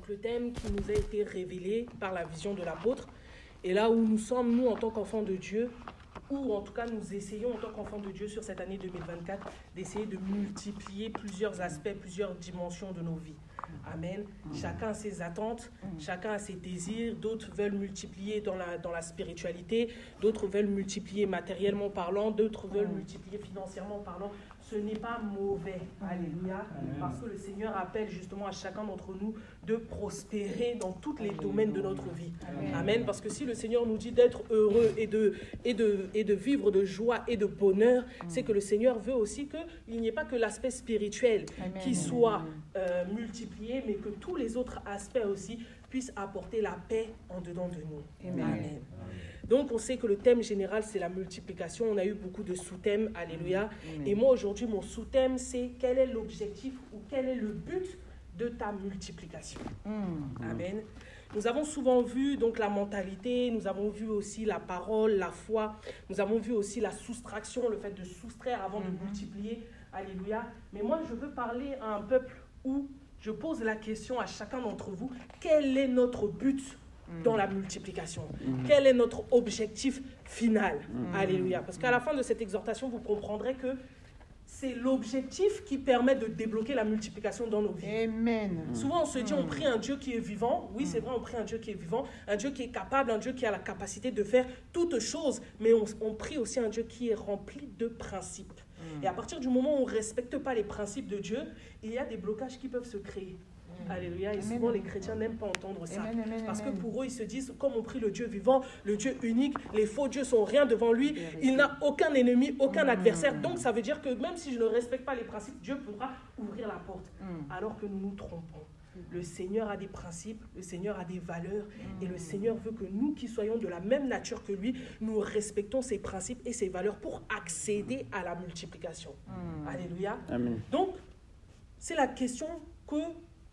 Donc le thème qui nous a été révélé par la vision de l'apôtre, et là où nous sommes, nous, en tant qu'enfants de Dieu, ou en tout cas nous essayons en tant qu'enfants de Dieu sur cette année 2024, d'essayer de multiplier plusieurs aspects, plusieurs dimensions de nos vies. Amen. Chacun a ses attentes, chacun a ses désirs, d'autres veulent multiplier dans la spiritualité, d'autres veulent multiplier matériellement parlant, d'autres veulent multiplier financièrement parlant. Ce n'est pas mauvais, alléluia, parce que le Seigneur appelle justement à chacun d'entre nous de prospérer dans tous les domaines de notre vie. Amen. Parce que si le Seigneur nous dit d'être heureux et de vivre de joie et de bonheur, c'est que le Seigneur veut aussi qu'il n'y ait pas que l'aspect spirituel qui soit multiplié, mais que tous les autres aspects aussi puissent apporter la paix en dedans de nous. Amen. Donc, on sait que le thème général, c'est la multiplication. On a eu beaucoup de sous-thèmes, alléluia. Et moi, aujourd'hui, mon sous-thème, c'est quel est l'objectif ou quel est le but de ta multiplication. Amen. Nous avons souvent vu donc la mentalité, nous avons vu aussi la parole, la foi, nous avons vu aussi la soustraction, le fait de soustraire avant de multiplier, alléluia. Mais moi, je veux parler à un peuple où je pose la question à chacun d'entre vous, quel est notre but dans la multiplication? Quel est notre objectif final? Alléluia. Parce qu'à la fin de cette exhortation, vous comprendrez que c'est l'objectif qui permet de débloquer la multiplication dans nos vies. Amen. Souvent, on se dit, on prie un Dieu qui est vivant. Oui, c'est vrai, on prie un Dieu qui est vivant, un Dieu qui est capable, un Dieu qui a la capacité de faire toutes choses. Mais on prie aussi un Dieu qui est rempli de principes. Et à partir du moment où on ne respecte pas les principes de Dieu, il y a des blocages qui peuvent se créer. Alléluia. Et souvent, les chrétiens n'aiment pas entendre ça. Parce que pour eux, ils se disent, comme on prie le Dieu vivant, le Dieu unique, les faux dieux sont rien devant lui. Il n'a aucun ennemi, aucun adversaire. Donc, ça veut dire que même si je ne respecte pas les principes, Dieu pourra ouvrir la porte. Alors que nous nous trompons. Le Seigneur a des principes, le Seigneur a des valeurs. Et le Seigneur veut que nous qui soyons de la même nature que lui, nous respectons ses principes et ses valeurs pour accéder à la multiplication. Alléluia. Amen. Donc, c'est la question que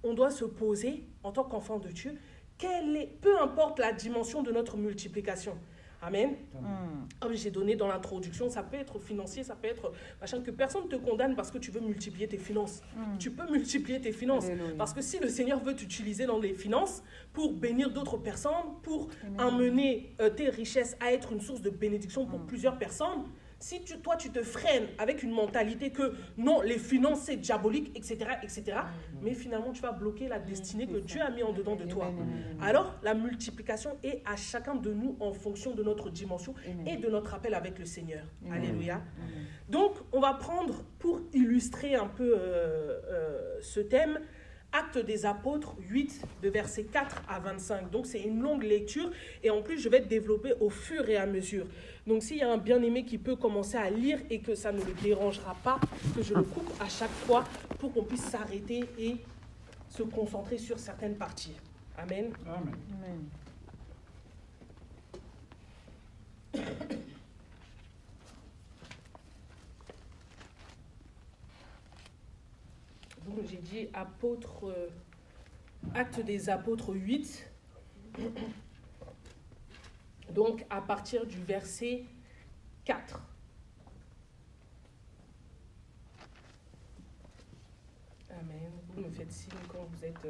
on doit se poser en tant qu'enfant de Dieu, peu importe la dimension de notre multiplication. Amen. Comme j'ai donné dans l'introduction, ça peut être financier, ça peut être machin, que personne ne te condamne parce que tu veux multiplier tes finances. Tu peux multiplier tes finances. Alléluia. Parce que si le Seigneur veut t'utiliser dans les finances pour bénir d'autres personnes, pour amener tes richesses à être une source de bénédiction pour plusieurs personnes, si toi, tu te freines avec une mentalité que non, les finances, c'est diabolique, etc., mais finalement, tu vas bloquer la destinée que Dieu a mis en dedans de toi. Alors, la multiplication est à chacun de nous en fonction de notre dimension et de notre appel avec le Seigneur. Alléluia. Donc, on va prendre, pour illustrer un peu ce thème, Actes des Apôtres 8, de versets 4 à 25. Donc, c'est une longue lecture et en plus, je vais développer au fur et à mesure. Donc, s'il y a un bien-aimé qui peut commencer à lire et que ça ne le dérangera pas, que je le coupe à chaque fois pour qu'on puisse s'arrêter et se concentrer sur certaines parties. Amen. Amen. Donc, j'ai dit Actes des Apôtres 8. Donc, à partir du verset 4. Amen. Vous me faites signe quand vous êtes...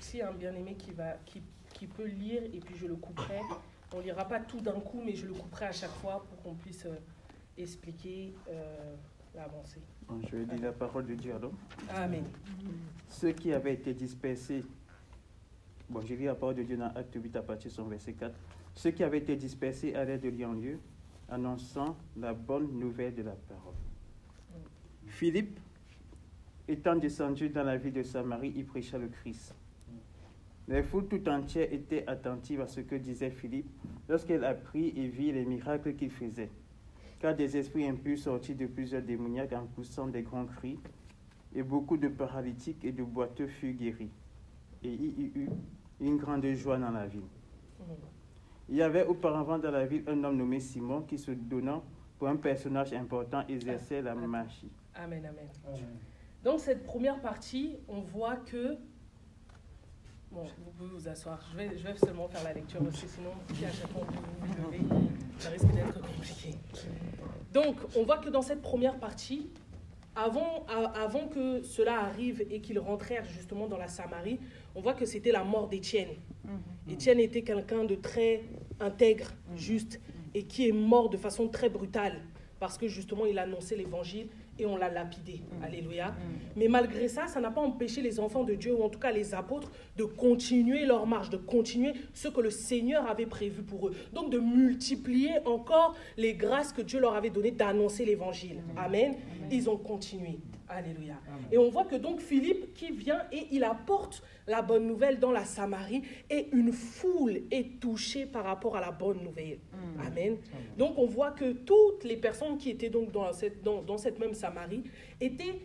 S'il y a un bien-aimé qui peut lire, et puis je le couperai. On ne lira pas tout d'un coup, mais je le couperai à chaque fois pour qu'on puisse expliquer l'avancée. Je vais dire la parole de Dieu alors. Amen. Ceux qui avaient été dispersés, je lis la parole de Dieu dans Acte 8 à partir de son verset 4. Ceux qui avaient été dispersés allaient de lieu en lieu, annonçant la bonne nouvelle de la parole. Philippe, étant descendu dans la ville de Samarie, y prêcha le Christ. Les foules tout entières étaient attentives à ce que disait Philippe lorsqu'elle apprit et vit les miracles qu'il faisait. Car des esprits impurs sortis de plusieurs démoniaques en poussant des grands cris, et beaucoup de paralytiques et de boiteux furent guéris. Et il y eut une grande joie dans la ville. Il y avait auparavant dans la ville un homme nommé Simon qui, se donnant pour un personnage important, exerçait la magie. Amen, amen. Donc cette première partie, on voit que... Bon, vous pouvez vous asseoir. Je vais seulement faire la lecture parce que sinon, si à chaque fois vous vous levez, ça risque d'être compliqué. Donc, on voit que dans cette première partie, avant que cela arrive et qu'ils rentrèrent justement dans la Samarie, on voit que c'était la mort d'Étienne. Étienne était quelqu'un de très intègre, juste, et qui est mort de façon très brutale, parce que justement, il annonçait l'évangile et on l'a lapidé. Alléluia. Mais malgré ça, ça n'a pas empêché les enfants de Dieu, ou en tout cas les apôtres, de continuer leur marche, de continuer ce que le Seigneur avait prévu pour eux. Donc de multiplier encore les grâces que Dieu leur avait données d'annoncer l'évangile. Amen. Ils ont continué. Alléluia. Et on voit que donc Philippe qui vient et il apporte la bonne nouvelle dans la Samarie et une foule est touchée par rapport à la bonne nouvelle. Amen. Donc on voit que toutes les personnes qui étaient donc dans cette même Samarie étaient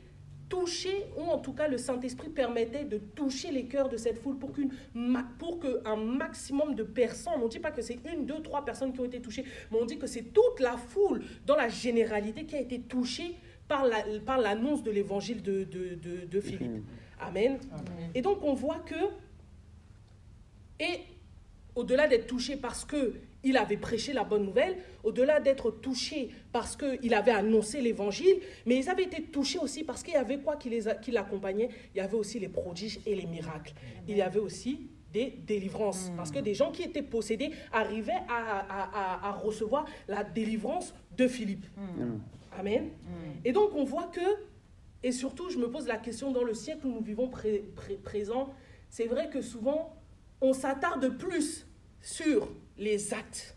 touchées, ou en tout cas le Saint-Esprit permettait de toucher les cœurs de cette foule pour qu'un maximum de personnes, on ne dit pas que c'est 1, 2, 3 personnes qui ont été touchées, mais on dit que c'est toute la foule dans la généralité qui a été touchée par l'annonce de l'évangile de Philippe. Amen. Et donc on voit que, et au-delà d'être touché parce qu'il avait prêché la bonne nouvelle, au-delà d'être touché parce qu'il avait annoncé l'évangile, mais ils avaient été touchés aussi parce qu'il y avait quoi qui l'accompagnait? Il y avait aussi les prodiges et les miracles. Il y avait aussi des délivrances, parce que des gens qui étaient possédés arrivaient à recevoir la délivrance de Philippe. Amen. Et donc on voit que, et surtout je me pose la question, dans le siècle où nous vivons présent, c'est vrai que souvent on s'attarde plus sur les actes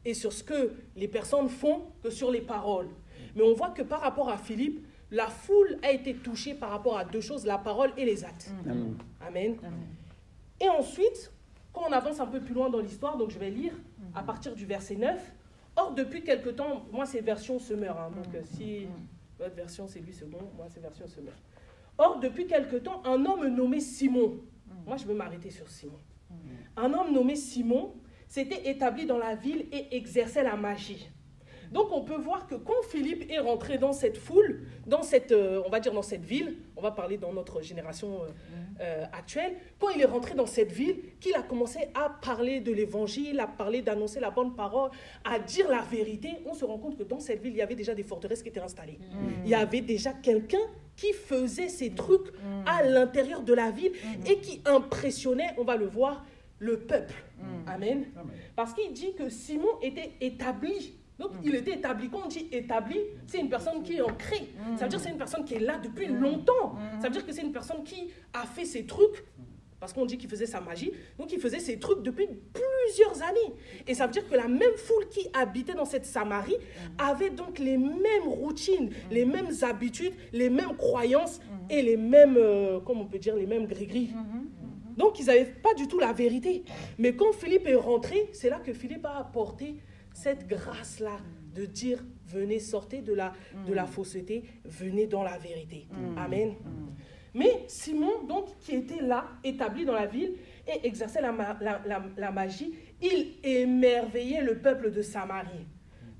et sur ce que les personnes font que sur les paroles. Mais on voit que par rapport à Philippe, la foule a été touchée par rapport à 2 choses, la parole et les actes. Amen. Et ensuite, quand on avance un peu plus loin dans l'histoire, donc je vais lire à partir du verset 9, or, depuis quelque temps, moi c'est version Semeur, donc si votre version c'est lui second, moi c'est version Semeur. Or, depuis quelque temps, un homme nommé Simon, moi je veux m'arrêter sur Simon, un homme nommé Simon s'était établi dans la ville et exerçait la magie. Donc on peut voir que quand Philippe est rentré dans cette foule, dans cette, on va dire dans cette ville, on va parler dans notre génération actuelle, quand il est rentré dans cette ville, qu'il a commencé à parler de l'évangile, à parler, d'annoncer la bonne parole, à dire la vérité, on se rend compte que dans cette ville, il y avait déjà des forteresses qui étaient installées. Il y avait déjà quelqu'un qui faisait ces trucs à l'intérieur de la ville et qui impressionnait, on va le voir, le peuple. Amen. Parce qu'il dit que Simon était établi. Donc, il était établi. Quand on dit établi, c'est une personne qui est ancrée. Ça veut dire que c'est une personne qui est là depuis longtemps. Ça veut dire que c'est une personne qui a fait ses trucs, parce qu'on dit qu'il faisait sa magie, donc il faisait ses trucs depuis plusieurs années. Et ça veut dire que la même foule qui habitait dans cette Samarie avait donc les mêmes routines, les mêmes habitudes, les mêmes croyances et les mêmes, comment on peut dire, les mêmes gris-gris. Donc, ils n'avaient pas du tout la vérité. Mais quand Philippe est rentré, c'est là que Philippe a apporté cette grâce-là de dire, venez, sortez de la fausseté, venez dans la vérité. Amen. Mais Simon, donc, qui était là, établi dans la ville et exerçait la magie, il émerveillait le peuple de Samarie.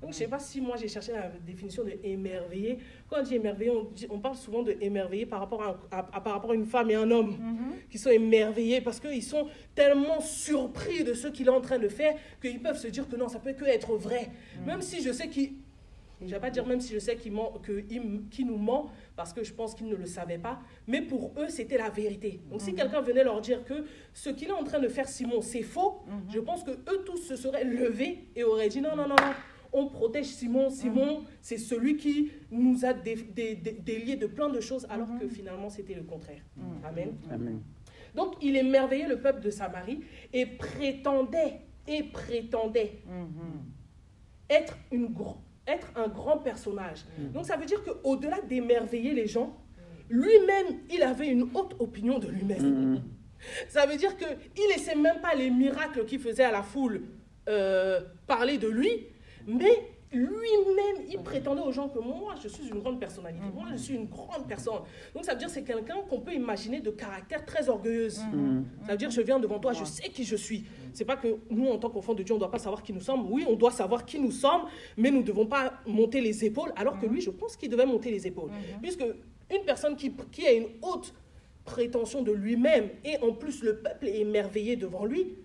Donc, je ne sais pas si moi j'ai cherché la définition de émerveiller. Quand on dit émerveiller, on parle souvent de émerveiller par rapport à une femme et un homme qui sont émerveillés parce qu'ils sont tellement surpris de ce qu'il est en train de faire qu'ils peuvent se dire que non, ça peut que être vrai. Même si je sais qu'il... Je ne vais pas dire même si je sais qu'il nous ment, parce que je pense qu'ils ne le savaient pas, mais pour eux, c'était la vérité. Donc si quelqu'un venait leur dire que ce qu'il est en train de faire, Simon, c'est faux, je pense qu'eux tous se seraient levés et auraient dit non, non, non, non. On protège Simon. Simon, c'est celui qui nous a déliés de plein de choses, alors que finalement, c'était le contraire. Amen. Amen. Donc, il émerveillait le peuple de Samarie et prétendait être un grand personnage. Donc, ça veut dire qu'au-delà d'émerveiller les gens, lui-même, il avait une haute opinion de lui-même. Ça veut dire qu'il ne laissait même pas les miracles qu'il faisait à la foule parler de lui, mais lui-même, il prétendait aux gens que moi, je suis une grande personnalité, moi, je suis une grande personne. Donc, ça veut dire que c'est quelqu'un qu'on peut imaginer de caractère très orgueilleuse. Ça veut dire, je viens devant toi, je sais qui je suis. C'est pas que nous, en tant qu'enfants de Dieu, on ne doit pas savoir qui nous sommes. Oui, on doit savoir qui nous sommes, mais nous ne devons pas monter les épaules, alors que lui, je pense qu'il devait monter les épaules. Puisque une personne qui a une haute prétention de lui-même, et en plus, le peuple est émerveillé devant lui,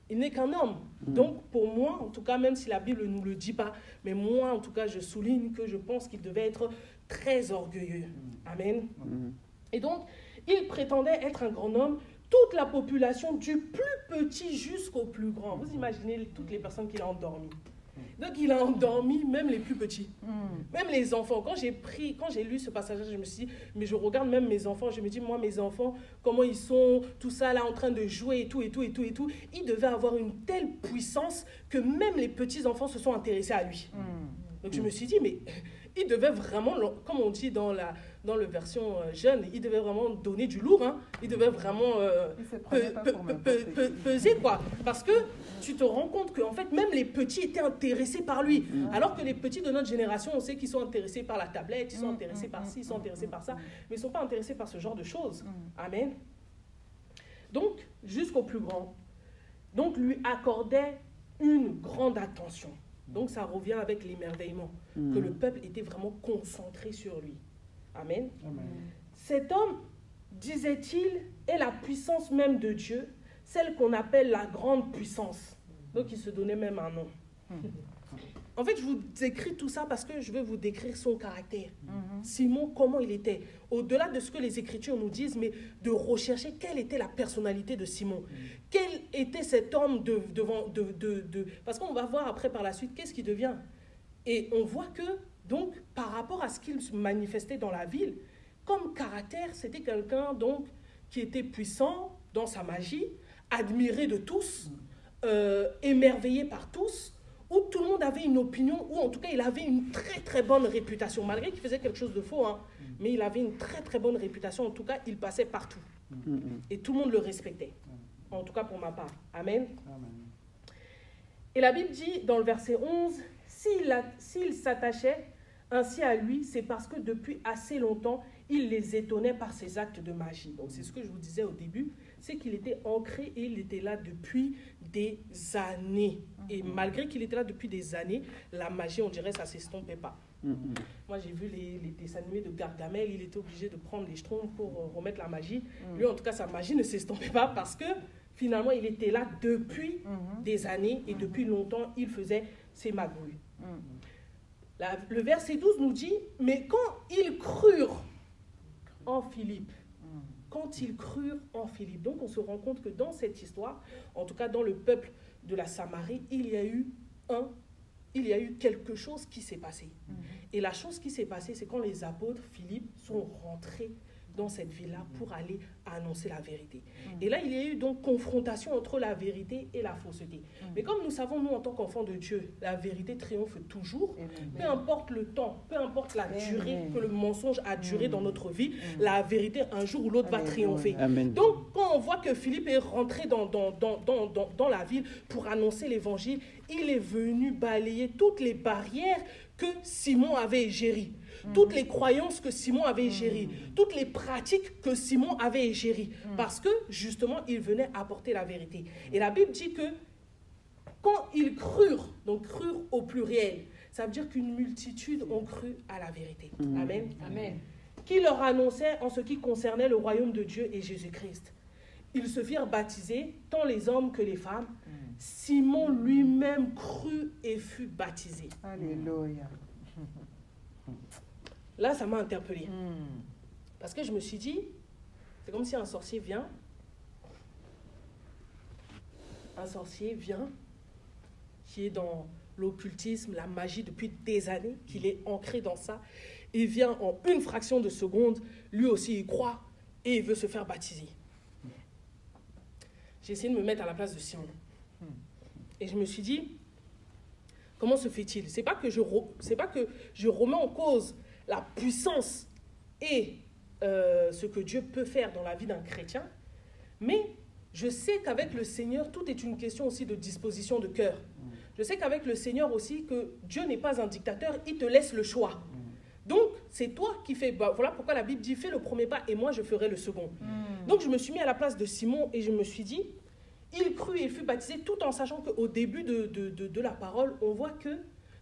il n'est qu'un homme. Donc, pour moi, en tout cas, même si la Bible ne nous le dit pas, mais moi, en tout cas, je souligne que je pense qu'il devait être très orgueilleux. Amen. Et donc, il prétendait être un grand homme. Toute la population, du plus petit jusqu'au plus grand. Vous imaginez toutes les personnes qu'il a endormies. Donc, il a endormi même les plus petits. Même les enfants. Quand j'ai lu ce passage, je me suis dit, mais je regarde même mes enfants, je me dis, moi, mes enfants, comment ils sont, tout ça, là, en train de jouer et tout. Ils devaient avoir une telle puissance que même les petits-enfants se sont intéressés à lui. Donc, je me suis dit, mais il devait vraiment, comme on dit dans le version jeune, il devait vraiment donner du lourd. Hein. Il devait vraiment peser, quoi. Parce que tu te rends compte qu'en fait, même les petits étaient intéressés par lui. Alors que les petits de notre génération, on sait qu'ils sont intéressés par la tablette, ils sont intéressés par ci, ils sont intéressés par ça, mais ils ne sont pas intéressés par ce genre de choses. Amen. Donc, jusqu'au plus grand. Donc, lui accordait une grande attention. Donc, ça revient avec l'émerveillement, que le peuple était vraiment concentré sur lui. Amen. Cet homme, disait-il, est la puissance même de Dieu, celle qu'on appelle la grande puissance. Donc, il se donnait même un nom. En fait, je vous écris tout ça parce que je veux vous décrire son caractère. Simon, comment il était. Au-delà de ce que les Écritures nous disent, mais de rechercher quelle était la personnalité de Simon. Quel était cet homme parce qu'on va voir après par la suite qu'est-ce qu'il devient. Et on voit que, donc, par rapport à ce qu'il manifestait dans la ville, comme caractère, c'était quelqu'un donc qui était puissant dans sa magie, admiré de tous, émerveillé par tous, où tout le monde avait une opinion, ou en tout cas il avait une très très bonne réputation, malgré qu'il faisait quelque chose de faux, hein, mais il avait une très très bonne réputation, en tout cas il passait partout. Et tout le monde le respectait, en tout cas pour ma part. Amen. Et la Bible dit dans le verset 11, s'il s'attachait ainsi à lui, c'est parce que depuis assez longtemps, il les étonnait par ses actes de magie. Donc c'est ce que je vous disais au début, c'est qu'il était ancré et il était là depuis des années. Et malgré qu'il était là depuis des années, la magie, on dirait, ça ne s'estompait pas. Moi, j'ai vu les dessins animés de Gargamel, il était obligé de prendre les schtroumpfs pour remettre la magie. Lui, en tout cas, sa magie ne s'estompait pas parce que finalement, il était là depuis des années et depuis longtemps, il faisait ses magouilles. Le verset 12 nous dit, mais quand ils crurent en Philippe, donc on se rend compte que dans cette histoire, en tout cas dans le peuple de la Samarie, il y a eu quelque chose qui s'est passé. Et la chose qui s'est passée, c'est quand les apôtres, Philippe, sont rentrés dans cette ville-là pour aller annoncer la vérité. Et là, il y a eu donc confrontation entre la vérité et la fausseté. Mais comme nous savons, nous, en tant qu'enfants de Dieu, la vérité triomphe toujours. Peu importe le temps, peu importe la durée que le mensonge a duré dans notre vie, la vérité, un jour ou l'autre, va triompher. Amen. Donc, quand on voit que Philippe est rentré dans la ville pour annoncer l'évangile, il est venu balayer toutes les barrières que Simon avait égéries. Toutes les croyances que Simon avait égéries, toutes les pratiques que Simon avait égéries, parce que justement, il venait apporter la vérité. Et la Bible dit que quand ils crurent, donc crurent au pluriel, ça veut dire qu'une multitude ont cru à la vérité. Amen. Amen. Qui leur annonçait en ce qui concernait le royaume de Dieu et Jésus-Christ. Ils se firent baptiser, tant les hommes que les femmes. Simon lui-même crut et fut baptisé. Alléluia. Là, ça m'a interpellée. Parce que je me suis dit, c'est comme si un sorcier vient, qui est dans l'occultisme, la magie depuis des années, qu'il est ancré dans ça. Il vient en une fraction de seconde, lui aussi il croit et il veut se faire baptiser. J'ai essayé de me mettre à la place de Simon. Et je me suis dit, comment se fait-il? C'est pas que je remets en cause la puissance et ce que Dieu peut faire dans la vie d'un chrétien, mais je sais qu'avec le Seigneur, tout est une question aussi de disposition de cœur. Je sais qu'avec le Seigneur aussi, que Dieu n'est pas un dictateur, il te laisse le choix. Donc, c'est toi qui fais, voilà pourquoi la Bible dit, fais le premier pas et moi je ferai le second. Donc, je me suis mis à la place de Simon et je me suis dit, il crut et il fut baptisé, tout en sachant qu'au début de la parole, on voit que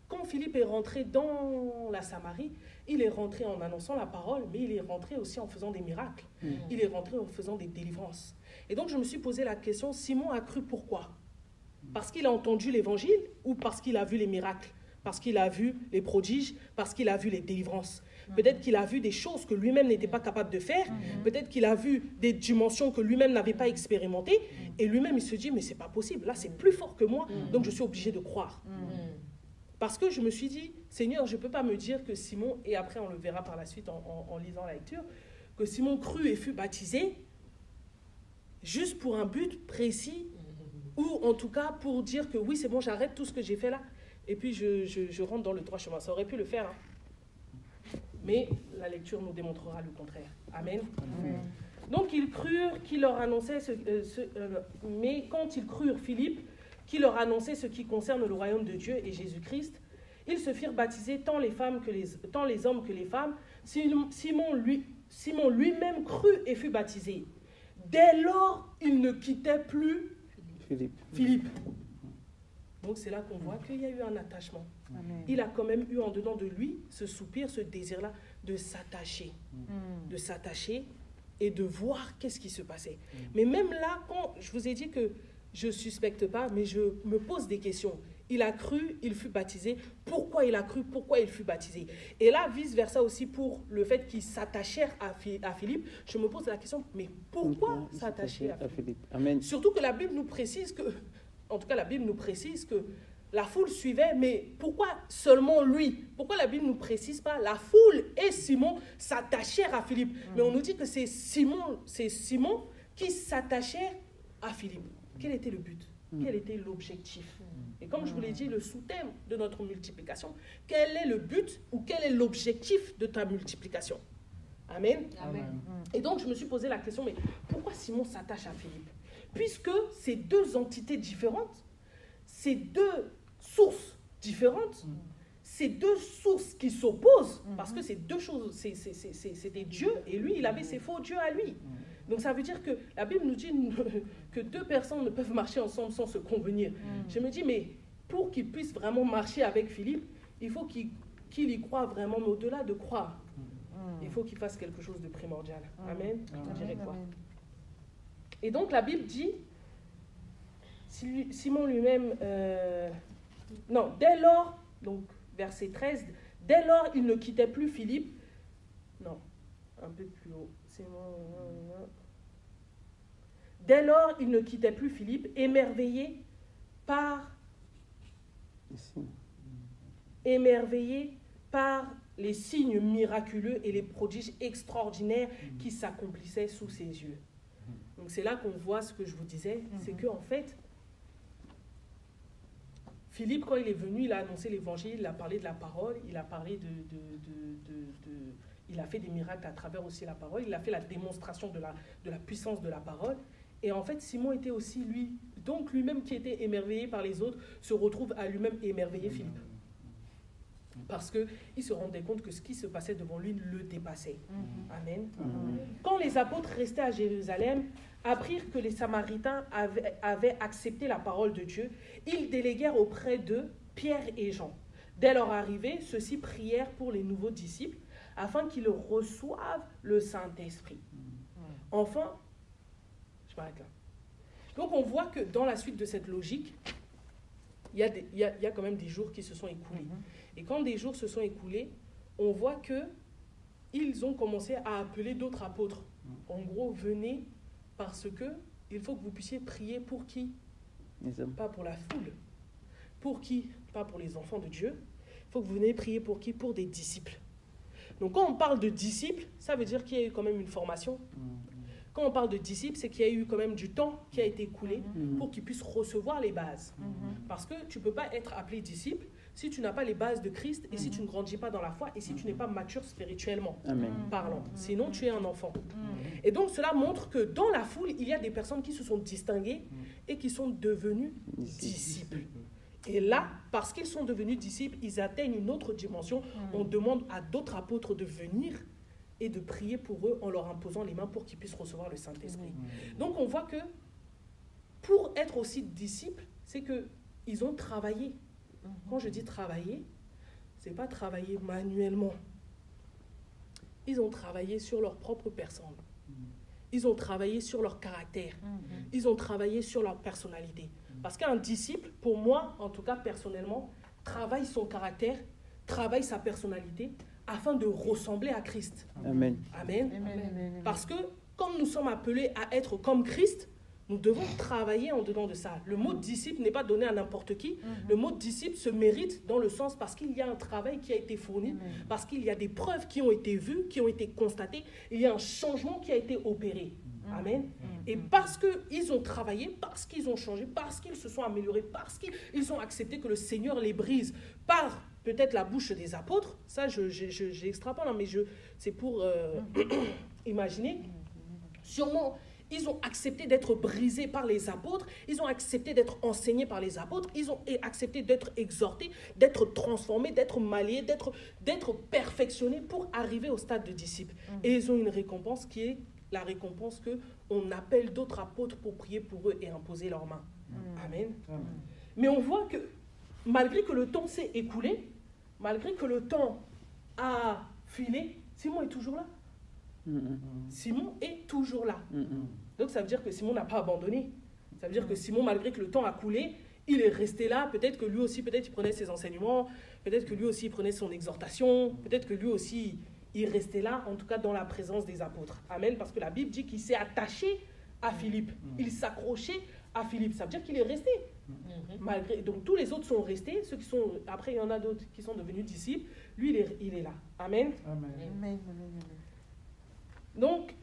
quand Philippe est rentré dans la Samarie, il est rentré en annonçant la parole, mais il est rentré aussi en faisant des miracles. Il est rentré en faisant des délivrances. Et donc, je me suis posé la question, Simon a cru pourquoi? Parce qu'il a entendu l'évangile ou parce qu'il a vu les miracles? Parce qu'il a vu les prodiges? Parce qu'il a vu les délivrances? Peut-être qu'il a vu des choses que lui-même n'était pas capable de faire. Peut-être qu'il a vu des dimensions que lui-même n'avait pas expérimentées. Et lui-même, il se dit, mais c'est pas possible. Là, c'est plus fort que moi. Donc, je suis obligé de croire. Parce que je me suis dit, Seigneur, je ne peux pas me dire que Simon, et après on le verra par la suite en lisant la lecture, que Simon crut et fut baptisé juste pour un but précis, ou en tout cas pour dire que oui, c'est bon, j'arrête tout ce que j'ai fait là, et puis je rentre dans le droit chemin. Ça aurait pu le faire, hein. Mais la lecture nous démontrera le contraire. Amen. Donc ils crurent qui leur annonçait mais quand ils crurent Philippe, qui leur annonçait ce qui concerne le royaume de Dieu et Jésus-Christ, ils se firent baptiser tant les hommes que les femmes. Simon lui-même crut et fut baptisé. Dès lors, il ne quittait plus Philippe. Donc c'est là qu'on voit qu'il y a eu un attachement. Amen. Il a quand même eu en dedans de lui ce soupir, ce désir-là de s'attacher. De s'attacher et de voir qu'est-ce qui se passait. Mais même là, quand je vous ai dit que je ne suspecte pas, mais je me pose des questions. Il a cru, il fut baptisé. Pourquoi il a cru, pourquoi il fut baptisé? Et là, vice-versa aussi pour le fait qu'ils s'attachèrent à Philippe, je me pose la question, mais pourquoi s'attacher à Philippe? Amen. Surtout que la Bible nous précise que, en tout cas la Bible nous précise que la foule suivait, mais pourquoi seulement lui? Pourquoi la Bible ne nous précise pas? La foule et Simon s'attachèrent à Philippe. Mais on nous dit que c'est Simon qui s'attachait à Philippe. Quel était le but? Quel était l'objectif? Et comme je vous l'ai dit, le sous-thème de notre multiplication, quel est le but ou quel est l'objectif de ta multiplication? Amen. Amen. Et donc, je me suis posé la question, mais pourquoi Simon s'attache à Philippe? Puisque ces deux entités différentes, ces deux sources différentes, ces deux sources qui s'opposent, parce que c'est deux choses, c'est des dieux, et lui, il avait ses faux dieux à lui. Donc ça veut dire que la Bible nous dit que deux personnes ne peuvent marcher ensemble sans se convenir. Je me dis, mais pour qu'il puisse vraiment marcher avec Philippe, il faut qu'il y croie vraiment, mais au-delà de croire, il faut qu'il fasse quelque chose de primordial. Amen. On dirait quoi? Et donc la Bible dit, Simon lui-même, dès lors, donc verset 13, dès lors il ne quittait plus Philippe, non, un peu plus haut, dès lors il ne quittait plus Philippe, émerveillé par les signes miraculeux et les prodiges extraordinaires qui s'accomplissaient sous ses yeux. Donc c'est là qu'on voit ce que je vous disais, c'est qu'en fait, Philippe, quand il est venu, il a annoncé l'évangile, il a parlé de la parole, il a parlé il a fait des miracles à travers aussi la parole, il a fait la démonstration de la puissance de la parole. Et en fait, Simon était aussi donc lui-même qui était émerveillé par les autres, se retrouve à lui-même émerveiller Philippe. Parce qu'il se rendait compte que ce qui se passait devant lui le dépassait. Amen. Quand les apôtres restaient à Jérusalem, apprirent que les Samaritains avaient accepté la parole de Dieu, ils déléguèrent auprès d'eux Pierre et Jean. Dès leur arrivée, ceux-ci prièrent pour les nouveaux disciples, afin qu'ils reçoivent le Saint-Esprit. Enfin, je m'arrête là. Donc on voit que dans la suite de cette logique, il y a quand même des jours qui se sont écoulés. Et quand des jours se sont écoulés, on voit qu'ils ont commencé à appeler d'autres apôtres. En gros, venez parce que il faut que vous puissiez prier pour qui? Pas pour la foule. Pour qui? Pas pour les enfants de Dieu. Il faut que vous venez prier pour qui? Pour des disciples. Donc quand on parle de disciples, ça veut dire qu'il y a eu quand même une formation. Quand on parle de disciples, c'est qu'il y a eu quand même du temps qui a été écoulé pour qu'ils puissent recevoir les bases. Parce que tu ne peux pas être appelé disciple si tu n'as pas les bases de Christ et si tu ne grandis pas dans la foi et si tu n'es pas mature spirituellement parlant. Sinon, tu es un enfant. Et donc, cela montre que dans la foule, il y a des personnes qui se sont distinguées et qui sont devenues disciples. Et là, parce qu'ils sont devenus disciples, ils atteignent une autre dimension. On demande à d'autres apôtres de venir et de prier pour eux en leur imposant les mains pour qu'ils puissent recevoir le Saint-Esprit. Donc, on voit que pour être aussi disciples, c'est qu'ils ont travaillé. Quand je dis travailler, ce n'est pas travailler manuellement. Ils ont travaillé sur leur propre personne. Ils ont travaillé sur leur caractère. Ils ont travaillé sur leur personnalité. Parce qu'un disciple, pour moi, en tout cas personnellement, travaille son caractère, travaille sa personnalité, afin de ressembler à Christ. Amen. Amen. Parce que, comme nous sommes appelés à être comme Christ, nous devons travailler en dedans de ça. Le mot disciple n'est pas donné à n'importe qui. Le mot disciple se mérite dans le sens parce qu'il y a un travail qui a été fourni, parce qu'il y a des preuves qui ont été vues, qui ont été constatées, il y a un changement qui a été opéré. Amen. Et parce qu'ils ont travaillé, parce qu'ils ont changé, parce qu'ils se sont améliorés, parce qu'ils ont accepté que le Seigneur les brise par peut-être la bouche des apôtres, ça j'extrapole, mais c'est pour imaginer, sûrement ils ont accepté d'être brisés par les apôtres, ils ont accepté d'être enseignés par les apôtres, ils ont accepté d'être exhortés, d'être transformés, d'être maliés, d'être perfectionnés pour arriver au stade de disciples. Et ils ont une récompense qui est la récompense qu'on appelle d'autres apôtres pour prier pour eux et imposer leurs mains. Amen. Mais on voit que malgré que le temps s'est écoulé, malgré que le temps a filé, Simon est toujours là. Simon est toujours là. Donc ça veut dire que Simon n'a pas abandonné. Ça veut dire que Simon, malgré que le temps a coulé, il est resté là. Peut-être que lui aussi, peut-être il prenait ses enseignements, peut-être que lui aussi il prenait son exhortation, peut-être que lui aussi il restait là, en tout cas dans la présence des apôtres. Amen. Parce que la Bible dit qu'il s'est attaché à Philippe. Il s'accrochait à Philippe. Ça veut dire qu'il est resté. Malgré, donc tous les autres sont restés. Ceux qui sont, après, il y en a d'autres qui sont devenus disciples. Lui, il est là. Amen. Amen. Donc,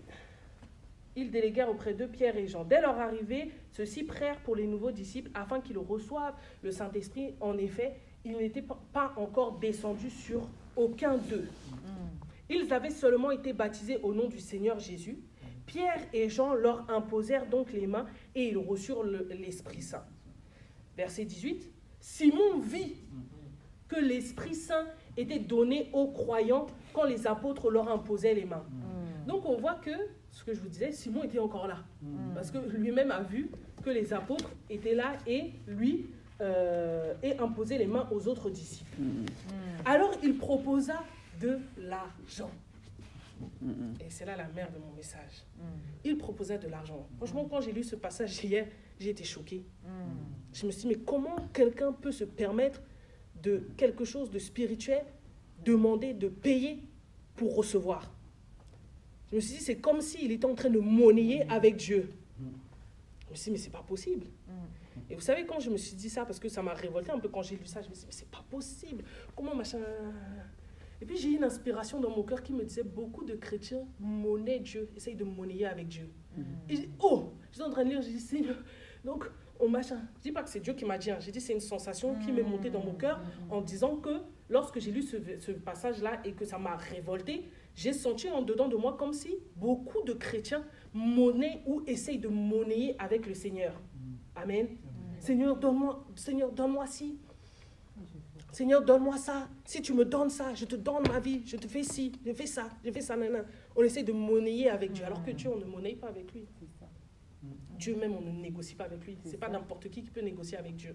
ils déléguèrent auprès d'eux Pierre et Jean. Dès leur arrivée, ceux-ci prièrent pour les nouveaux disciples afin qu'ils reçoivent le Saint-Esprit. En effet, il n'était pas encore descendu sur aucun d'eux. Ils avaient seulement été baptisés au nom du Seigneur Jésus. Pierre et Jean leur imposèrent donc les mains et ils reçurent l'Esprit Saint. Verset 18. Simon vit que l'Esprit Saint était donné aux croyants quand les apôtres leur imposaient les mains. Donc on voit que, ce que je vous disais, Simon était encore là. Parce que lui-même a vu que les apôtres étaient là et lui et imposait les mains aux autres disciples. Alors il proposa de l'argent. Et c'est là la mère de mon message. Il proposait de l'argent. Franchement, quand j'ai lu ce passage hier, j'ai été choquée. Je me suis dit, mais comment quelqu'un peut se permettre de quelque chose de spirituel, demander de payer pour recevoir? Je me suis dit, c'est comme s'il était en train de monnayer avec Dieu. Je me suis dit, mais c'est pas possible. Et vous savez, quand je me suis dit ça, parce que ça m'a révolté un peu quand j'ai lu ça, je me suis dit, mais c'est pas possible. Comment machin... Et puis j'ai eu une inspiration dans mon cœur qui me disait, beaucoup de chrétiens monnaient Dieu, essayent de monnayer avec Dieu. Et j'ai dit, oh, j'étais en train de lire, j'ai dit, Seigneur, donc, on machin. Je dis pas que c'est Dieu qui m'a dit, hein. J'ai dit, c'est une sensation qui m'est montée dans mon cœur en disant que lorsque j'ai lu ce passage-là et que ça m'a révolté, j'ai senti en dedans de moi comme si beaucoup de chrétiens monnaient ou essayent de monnayer avec le Seigneur. Amen. Seigneur, donne-moi ci. Seigneur, donne-moi ça. Si tu me donnes ça, je te donne ma vie. Je te fais ci, je fais ça, nanana. On essaie de monnayer avec Dieu, alors que Dieu, on ne monnaie pas avec lui. Dieu même, on ne négocie pas avec lui. Ce n'est pas n'importe qui peut négocier avec Dieu.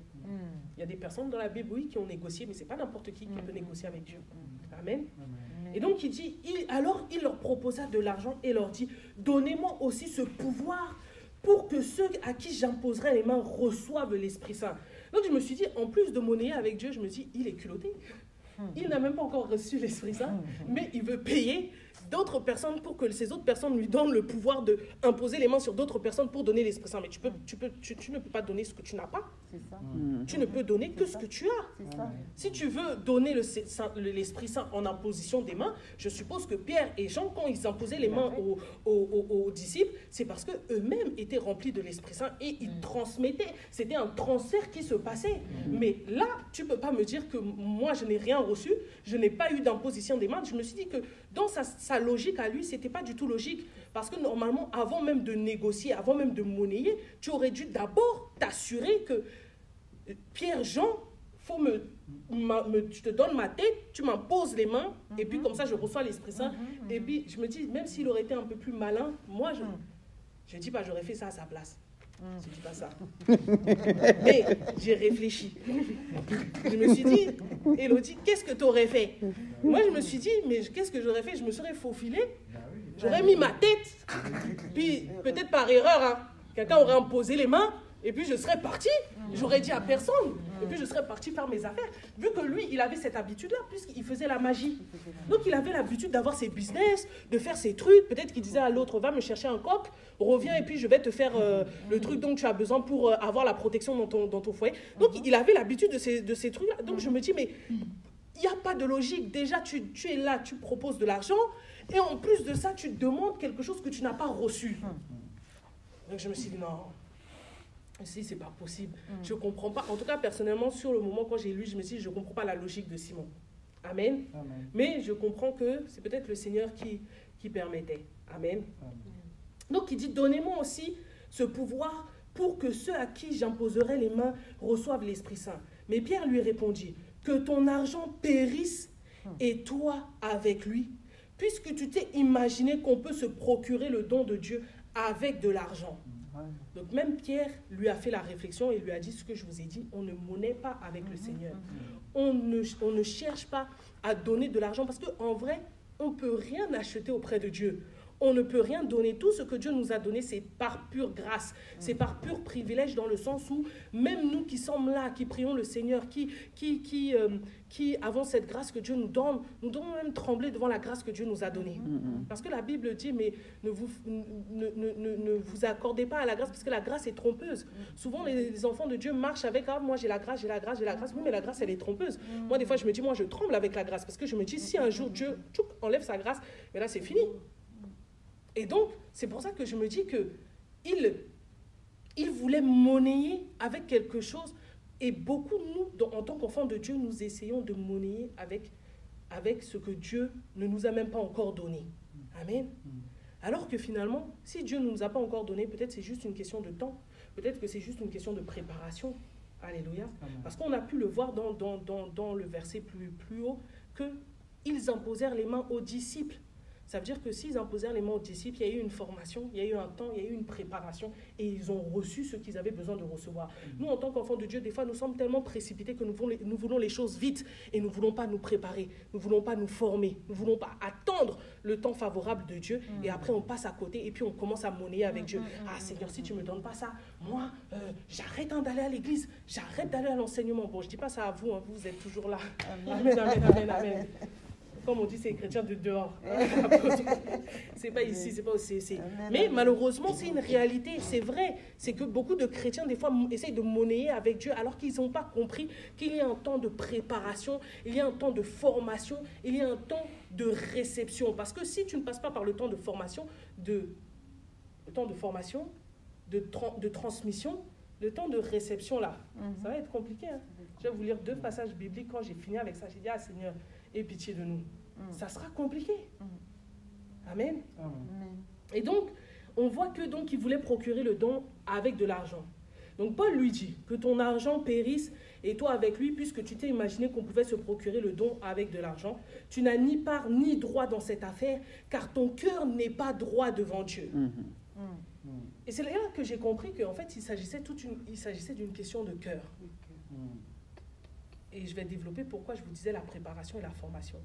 Il y a des personnes dans la Bible, oui, qui ont négocié, mais ce n'est pas n'importe qui peut négocier avec Dieu. Amen. Et donc, il dit, alors il leur proposa de l'argent et leur dit, donnez-moi aussi ce pouvoir pour que ceux à qui j'imposerai les mains reçoivent l'Esprit Saint. Donc je me suis dit, en plus de monnayer avec Dieu, je me dis, il est culotté. Il n'a même pas encore reçu l'Esprit Saint, mais il veut payer d'autres personnes pour que ces autres personnes lui donnent le pouvoir d'imposer les mains sur d'autres personnes pour donner l'Esprit Saint. Mais tu ne peux pas donner ce que tu n'as pas. C'est ça. Tu ne peux donner que ce que tu as. C'est ça. Si tu veux donner l'Esprit Saint en imposition des mains, je suppose que Pierre et Jean, quand ils imposaient les mains aux disciples, c'est parce qu'eux-mêmes étaient remplis de l'Esprit Saint et ils transmettaient. C'était un transfert qui se passait. Mais là, tu ne peux pas me dire que moi, je n'ai rien reçu, je n'ai pas eu d'imposition des mains. Je me suis dit que dans sa logique à lui, ce n'était pas du tout logique. Parce que normalement, avant même de négocier, avant même de monnayer, tu aurais dû d'abord t'assurer que Pierre, Jean, je te donne ma tête, tu m'imposes les mains, et puis comme ça, je reçois l'Esprit Saint. Et puis, je me dis, même s'il aurait été un peu plus malin, moi, je ne dis pas, j'aurais fait ça à sa place. Je ne dis pas ça. Mais j'ai réfléchi. Je me suis dit, Élodie, qu'est-ce que tu aurais fait? Moi, je me suis dit, mais qu'est-ce que j'aurais fait? Je me serais faufilé. J'aurais mis ma tête. Puis, peut-être par erreur, quelqu'un aurait imposé les mains. Et puis je serais partie, j'aurais dit à personne. Et puis je serais partie faire mes affaires. Vu que lui, il avait cette habitude-là, puisqu'il faisait la magie. Donc il avait l'habitude d'avoir ses business, de faire ses trucs. Peut-être qu'il disait à l'autre, va me chercher un coq, reviens et puis je vais te faire le truc dont tu as besoin pour avoir la protection dans ton foyer. Donc il avait l'habitude de ces trucs-là. Donc je me dis, mais il n'y a pas de logique. Déjà, tu es là, tu proposes de l'argent. Et en plus de ça, tu demandes quelque chose que tu n'as pas reçu. Donc je me suis dit, non, si, c'est pas possible. Je ne comprends pas. En tout cas, personnellement, sur le moment, quand j'ai lu, je me suis dit, je ne comprends pas la logique de Simon. Amen. Amen. Mais je comprends que c'est peut-être le Seigneur qui permettait. Amen. Amen. Donc il dit, donnez-moi aussi ce pouvoir pour que ceux à qui j'imposerai les mains reçoivent l'Esprit Saint. Mais Pierre lui répondit, que ton argent périsse et toi avec lui, puisque tu t'es imaginé qu'on peut se procurer le don de Dieu avec de l'argent. Donc même Pierre lui a fait la réflexion et lui a dit ce que je vous ai dit, on ne monnaie pas avec le Seigneur. On ne cherche pas à donner de l'argent parce qu'en vrai, on ne peut rien acheter auprès de Dieu. On ne peut rien donner. Tout ce que Dieu nous a donné, c'est par pure grâce. C'est par pur privilège dans le sens où même nous qui sommes là, qui prions le Seigneur, qui avons cette grâce que Dieu nous donne, nous devons même trembler devant la grâce que Dieu nous a donnée. Parce que la Bible dit, mais ne vous accordez pas à la grâce parce que la grâce est trompeuse. Souvent, les enfants de Dieu marchent avec, ah, moi j'ai la grâce, j'ai la grâce, j'ai la grâce. Oui, mais la grâce, elle est trompeuse. Moi, des fois, je me dis, moi, je tremble avec la grâce parce que je me dis, si un jour Dieu enlève sa grâce, mais là, c'est fini. Et donc, c'est pour ça que je me dis qu'il voulait monnayer avec quelque chose. Et beaucoup, nous, en tant qu'enfants de Dieu, nous essayons de monnayer avec ce que Dieu ne nous a même pas encore donné. Amen. Alors que finalement, si Dieu ne nous a pas encore donné, peut-être c'est juste une question de temps. Peut-être que c'est juste une question de préparation. Alléluia. Parce qu'on a pu le voir dans le verset plus haut, qu'ils imposèrent les mains aux disciples. Ça veut dire que s'ils imposèrent les mains aux disciples, il y a eu une formation, il y a eu un temps, il y a eu une préparation et ils ont reçu ce qu'ils avaient besoin de recevoir. Nous, en tant qu'enfants de Dieu, des fois, nous sommes tellement précipités que nous voulons les choses vite et nous ne voulons pas nous préparer, nous ne voulons pas nous former, nous ne voulons pas attendre le temps favorable de Dieu et après on passe à côté et puis on commence à monnayer avec Dieu. Ah Seigneur, si tu ne me donnes pas ça, moi, j'arrête d'aller à l'église, j'arrête d'aller à l'enseignement. Bon, je ne dis pas ça à vous, hein, vous êtes toujours là. Amen, amen, amen, amen. Comme on dit, c'est les chrétiens de dehors. C'est pas ici, c'est pas au CEC. Mais malheureusement, c'est une réalité, c'est vrai. C'est que beaucoup de chrétiens, des fois, essayent de monnayer avec Dieu alors qu'ils n'ont pas compris qu'il y a un temps de préparation, il y a un temps de formation, il y a un temps de réception. Parce que si tu ne passes pas par le temps de formation, de transmission, le temps de réception, là, ça va être compliqué. Hein. Je vais vous lire 2 passages bibliques. Quand j'ai fini avec ça, j'ai dit, ah Seigneur, aie pitié de nous. Ça sera compliqué. Amen. Et donc, on voit que donc il voulait procurer le don avec de l'argent. Donc Paul lui dit que ton argent périsse et toi avec lui, puisque tu t'es imaginé qu'on pouvait se procurer le don avec de l'argent, tu n'as ni part ni droit dans cette affaire, car ton cœur n'est pas droit devant Dieu. Et c'est là que j'ai compris qu'en fait, il s'agissait d'une question de cœur. Et je vais développer pourquoi je vous disais la préparation et la formation.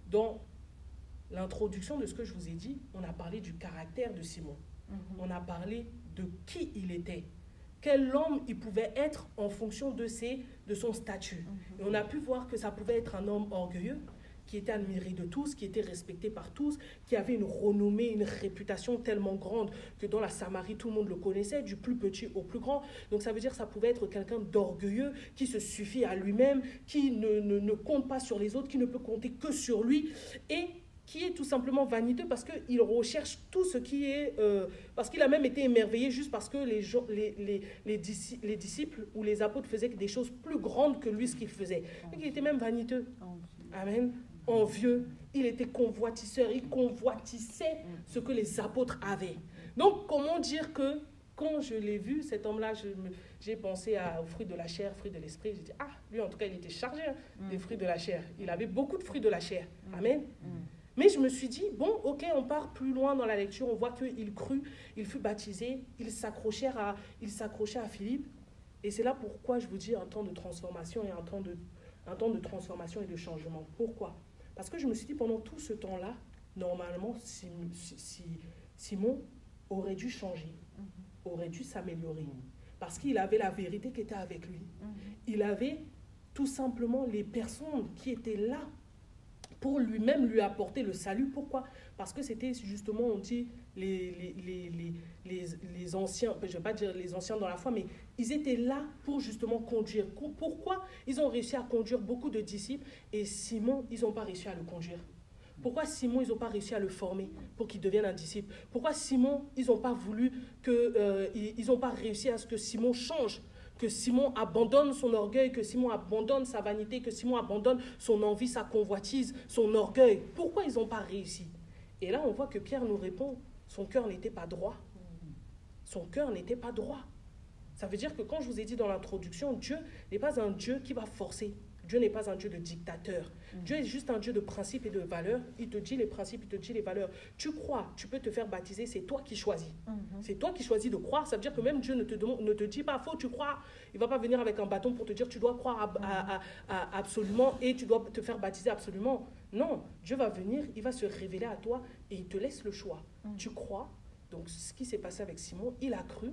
Dans l'introduction de ce que je vous ai dit, on a parlé du caractère de Simon. On a parlé de qui il était, quel homme il pouvait être en fonction de son statut. Et on a pu voir que ça pouvait être un homme orgueilleux, qui était admiré de tous, qui était respecté par tous, qui avait une renommée, une réputation tellement grande que dans la Samarie, tout le monde le connaissait, du plus petit au plus grand. Donc ça veut dire que ça pouvait être quelqu'un d'orgueilleux, qui se suffit à lui-même, qui ne compte pas sur les autres, qui ne peut compter que sur lui, et qui est tout simplement vaniteux parce qu'il recherche tout ce qui est... parce qu'il a même été émerveillé juste parce que les disciples ou les apôtres faisaient des choses plus grandes que lui, ce qu'il faisait. Donc il était même vaniteux. Amen. Envieux, il était convoitisseur, il convoitissait ce que les apôtres avaient. Donc, comment dire que quand je l'ai vu, cet homme-là, j'ai pensé aux fruits de la chair, fruits de l'esprit. J'ai dit, ah, lui en tout cas, il était chargé des fruits de la chair. Il avait beaucoup de fruits de la chair. Amen. Mais je me suis dit, bon, ok, on part plus loin dans la lecture, on voit qu'il crut, il fut baptisé, il s'accrochait à Philippe. Et c'est là pourquoi je vous dis un temps de transformation et un temps de transformation et de changement. Pourquoi ? Parce que je me suis dit, pendant tout ce temps-là, normalement, Simon aurait dû changer, aurait dû s'améliorer. Parce qu'il avait la vérité qui était avec lui. Il avait tout simplement les personnes qui étaient là pour lui-même lui apporter le salut. Pourquoi? Parce que c'était justement, on dit, les anciens, je ne vais pas dire les anciens dans la foi, mais ils étaient là pour justement conduire. Pourquoi ils ont réussi à conduire beaucoup de disciples et Simon, ils n'ont pas réussi à le conduire? Pourquoi Simon, ils n'ont pas réussi à le former pour qu'il devienne un disciple? Pourquoi Simon, ils n'ont pas voulu ils n'ont pas réussi à ce que Simon change, que Simon abandonne son orgueil, que Simon abandonne sa vanité, que Simon abandonne son envie, sa convoitise, son orgueil? Pourquoi ils n'ont pas réussi? Et là, on voit que Pierre nous répond, son cœur n'était pas droit. Son cœur n'était pas droit. Ça veut dire que quand je vous ai dit dans l'introduction, Dieu n'est pas un Dieu qui va forcer. Dieu n'est pas un Dieu de dictateur. Dieu est juste un Dieu de principes et de valeurs. Il te dit les principes, il te dit les valeurs. Tu crois, tu peux te faire baptiser, c'est toi qui choisis. C'est toi qui choisis de croire. Ça veut dire que même Dieu ne te dit pas, faut tu croire. Il ne va pas venir avec un bâton pour te dire, tu dois croire absolument et tu dois te faire baptiser absolument. Non, Dieu va venir, il va se révéler à toi et il te laisse le choix. Tu crois. Donc, ce qui s'est passé avec Simon, il a cru,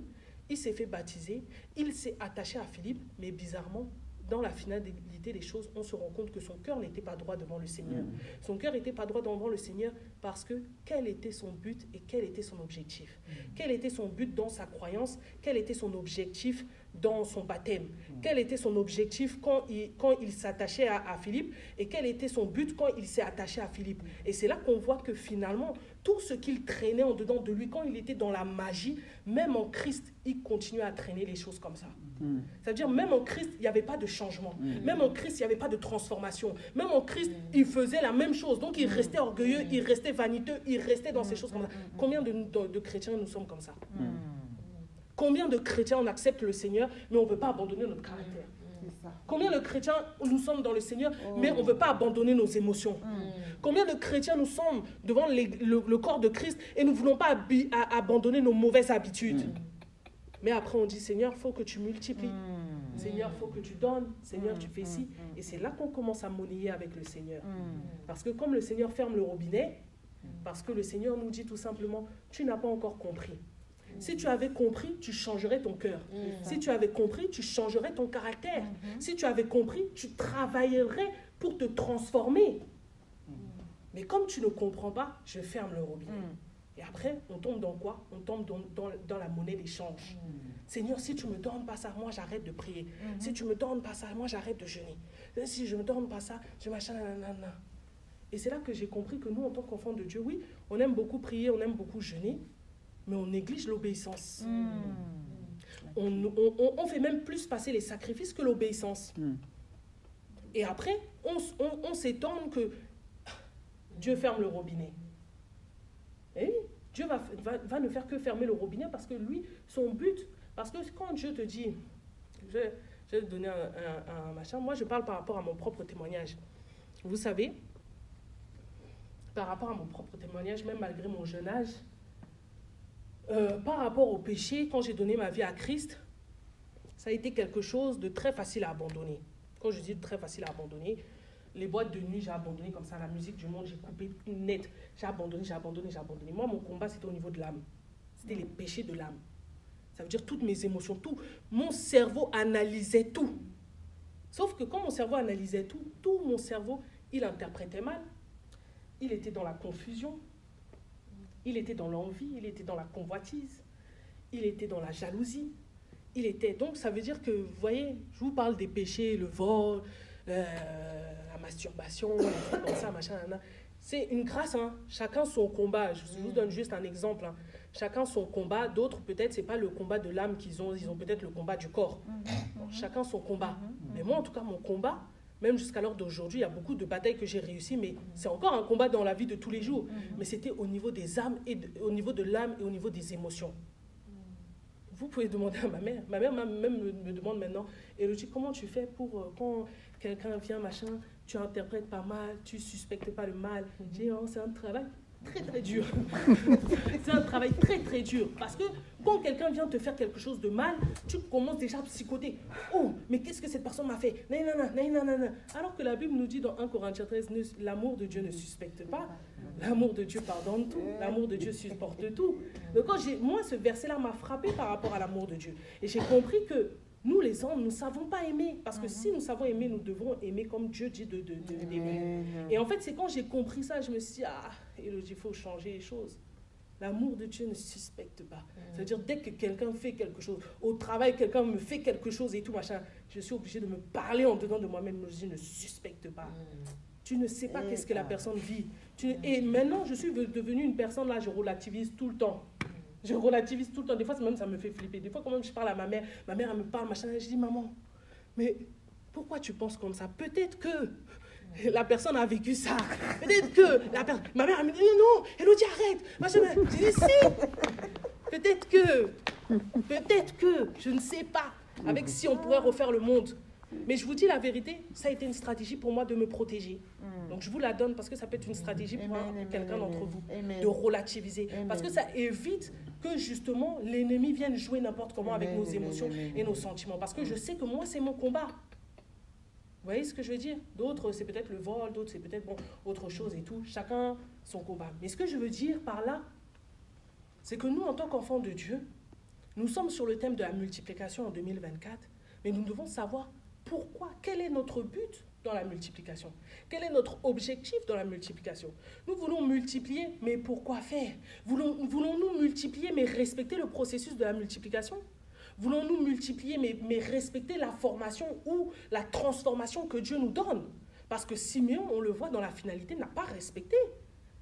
il s'est fait baptiser, il s'est attaché à Philippe, mais bizarrement, dans la finalité des choses, on se rend compte que son cœur n'était pas droit devant le Seigneur. Son cœur n'était pas droit devant le Seigneur parce que quel était son but et quel était son objectif? Quel était son but dans sa croyance? Quel était son objectif dans son baptême? Quel était son objectif quand il s'attachait à Philippe? Et quel était son but quand il s'est attaché à Philippe? Et c'est là qu'on voit que finalement, tout ce qu'il traînait en dedans de lui, quand il était dans la magie, même en Christ, il continuait à traîner les choses comme ça. Ça veut dire, même en Christ, il n'y avait pas de changement. Même en Christ, il n'y avait pas de transformation. Même en Christ, il faisait la même chose. Donc, il restait orgueilleux, il restait vaniteux, il restait dans ces choses comme ça. Combien de chrétiens nous sommes comme ça? Combien de chrétiens on accepte le Seigneur, mais on ne veut pas abandonner notre caractère? Combien de chrétiens nous sommes dans le Seigneur, mais on ne veut pas abandonner nos émotions? Combien de chrétiens nous sommes devant le corps de Christ et nous ne voulons pas abandonner nos mauvaises habitudes? Mais après on dit, Seigneur, il faut que tu multiplies. Seigneur, il faut que tu donnes. Seigneur, tu fais ci. Et c'est là qu'on commence à monnayer avec le Seigneur. Parce que comme le Seigneur ferme le robinet, parce que le Seigneur nous dit tout simplement, tu n'as pas encore compris. Si tu avais compris, tu changerais ton cœur. Si tu avais compris, tu changerais ton caractère. Si tu avais compris, tu travaillerais pour te transformer. Mais comme tu ne comprends pas, je ferme le robinet. Et après, on tombe dans quoi? On tombe dans la monnaie d'échange. Seigneur, si tu ne me donnes pas ça, moi j'arrête de prier. Si tu ne me donnes pas ça, moi j'arrête de jeûner. Si je ne me donne pas ça, je machin, nanana. Et c'est là que j'ai compris que nous, en tant qu'enfants de Dieu, oui, on aime beaucoup prier, on aime beaucoup jeûner, mais on néglige l'obéissance. On fait même plus passer les sacrifices que l'obéissance. Et après, on s'étonne que Dieu ferme le robinet. Et oui, Dieu va ne faire que fermer le robinet parce que lui, son but, parce que quand Dieu te dit, je vais te donner un machin, moi je parle par rapport à mon propre témoignage. Vous savez, par rapport à mon propre témoignage, même malgré mon jeune âge, par rapport au péché, quand j'ai donné ma vie à Christ, ça a été quelque chose de très facile à abandonner. Quand je dis très facile à abandonner, les boîtes de nuit, j'ai abandonné comme ça, la musique du monde, j'ai coupé net. J'ai abandonné. Moi, mon combat, c'était au niveau de l'âme. C'était les péchés de l'âme. Ça veut dire toutes mes émotions, tout. Mon cerveau analysait tout. Sauf que quand mon cerveau analysait tout mon cerveau, il interprétait mal. Il était dans la confusion. Il était dans l'envie, il était dans la convoitise. Il était dans la jalousie. Donc, ça veut dire que, vous voyez, je vous parle des péchés, le vol, la masturbation, les trucs comme ça, machin, c'est une grâce, hein. Chacun son combat. Je vous donne juste un exemple, hein. Chacun son combat. D'autres, peut-être, c'est pas le combat de l'âme qu'ils ont. Ils ont peut-être le combat du corps. Bon, chacun son combat. Mais moi, en tout cas, mon combat, même jusqu'à l'heure d'aujourd'hui, il y a beaucoup de batailles que j'ai réussi, mais c'est encore un combat dans la vie de tous les jours. Mais c'était au niveau des âmes, au niveau de l'âme et au niveau des émotions. Vous pouvez demander à ma mère. Ma mère même me demande maintenant, Elodie, comment tu fais pour quand quelqu'un vient, machin, tu interprètes pas mal, tu suspectes pas le mal. Je dis, oh, c'est un travail. très très dur. C'est un travail très très dur. Parce que quand quelqu'un vient te faire quelque chose de mal, tu commences déjà à psychoter. Oh, mais qu'est-ce que cette personne m'a fait? Nanana. Alors que la Bible nous dit dans 1 Corinthiens 13, l'amour de Dieu ne suspecte pas. L'amour de Dieu pardonne tout. L'amour de Dieu supporte tout. Donc moi, ce verset-là m'a frappé par rapport à l'amour de Dieu. Et j'ai compris que nous, les hommes, nous ne savons pas aimer. Parce que si nous savons aimer, nous devons aimer comme Dieu dit d'aimer. Et en fait, c'est quand j'ai compris ça, je me suis dit, Elodie, il faut changer les choses. L'amour de Dieu ne suspecte pas. C'est-à-dire, dès que quelqu'un fait quelque chose, au travail, quelqu'un me fait quelque chose et tout, machin, je suis obligée de me parler en dedans de moi-même. Je ne suspecte pas. Tu ne sais pas qu'est-ce que la personne vit. Et maintenant, je suis devenue une personne, là, je relativise tout le temps. Je relativise tout le temps. Des fois, même ça me fait flipper. Des fois, quand même, je parle à ma mère elle me parle, machin, et je dis, maman, mais pourquoi tu penses comme ça? Peut-être que la personne a vécu ça. Peut-être que ma mère me dit, non, Elodie, arrête. Machin, je dis, si. Peut-être que, je ne sais pas. Avec si on pourrait refaire le monde. Mais je vous dis la vérité, ça a été une stratégie pour moi de me protéger. Donc je vous la donne parce que ça peut être une stratégie pour quelqu'un d'entre vous, de relativiser. Parce que ça évite que justement l'ennemi vienne jouer n'importe comment avec nos émotions et nos sentiments. Parce que je sais que moi, c'est mon combat. Vous voyez ce que je veux dire? D'autres, c'est peut-être le vol, d'autres, c'est peut-être autre chose et tout. Chacun son combat. Mais ce que je veux dire par là, c'est que nous, en tant qu'enfants de Dieu, nous sommes sur le thème de la multiplication en 2024, mais nous devons savoir pourquoi, quel est notre but dans la multiplication? Quel est notre objectif dans la multiplication? Nous voulons multiplier, mais pourquoi faire? Voulons-nous multiplier, mais respecter le processus de la multiplication? Voulons-nous multiplier, mais respecter la formation ou la transformation que Dieu nous donne? Parce que Simeon, on le voit dans la finalité, n'a pas respecté.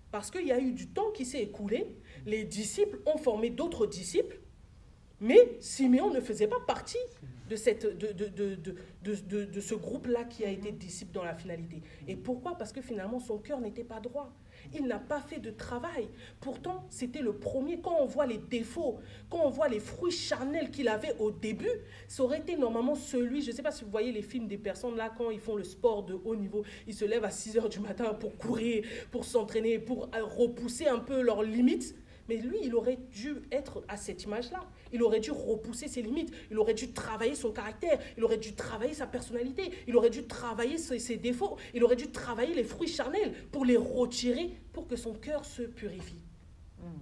Parce qu'il y a eu du temps qui s'est écoulé, les disciples ont formé d'autres disciples, mais Simeon ne faisait pas partie de ce groupe-là qui a été disciple dans la finalité. Et pourquoi? Parce que finalement, son cœur n'était pas droit. Il n'a pas fait de travail. Pourtant, c'était le premier. Quand on voit les défauts, quand on voit les fruits charnels qu'il avait au début, ça aurait été normalement celui, je ne sais pas si vous voyez les films des personnes là, quand ils font le sport de haut niveau, ils se lèvent à 6 h du matin pour courir, pour s'entraîner, pour repousser un peu leurs limites. Mais lui, il aurait dû être à cette image-là. Il aurait dû repousser ses limites. Il aurait dû travailler son caractère. Il aurait dû travailler sa personnalité. Il aurait dû travailler ses défauts. Il aurait dû travailler les fruits charnels pour les retirer, pour que son cœur se purifie.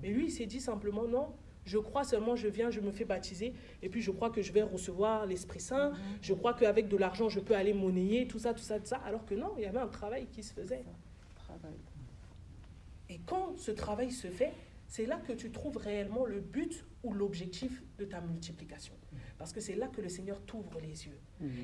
Mais lui, il s'est dit simplement, non, je crois seulement, je viens, je me fais baptiser, et puis je crois que je vais recevoir l'Esprit Saint. Je crois qu'avec de l'argent, je peux aller monnayer, tout ça. Alors que non, il y avait un travail qui se faisait. Et quand ce travail se fait, c'est là que tu trouves réellement le but ou l'objectif de ta multiplication. Parce que c'est là que le Seigneur t'ouvre les yeux.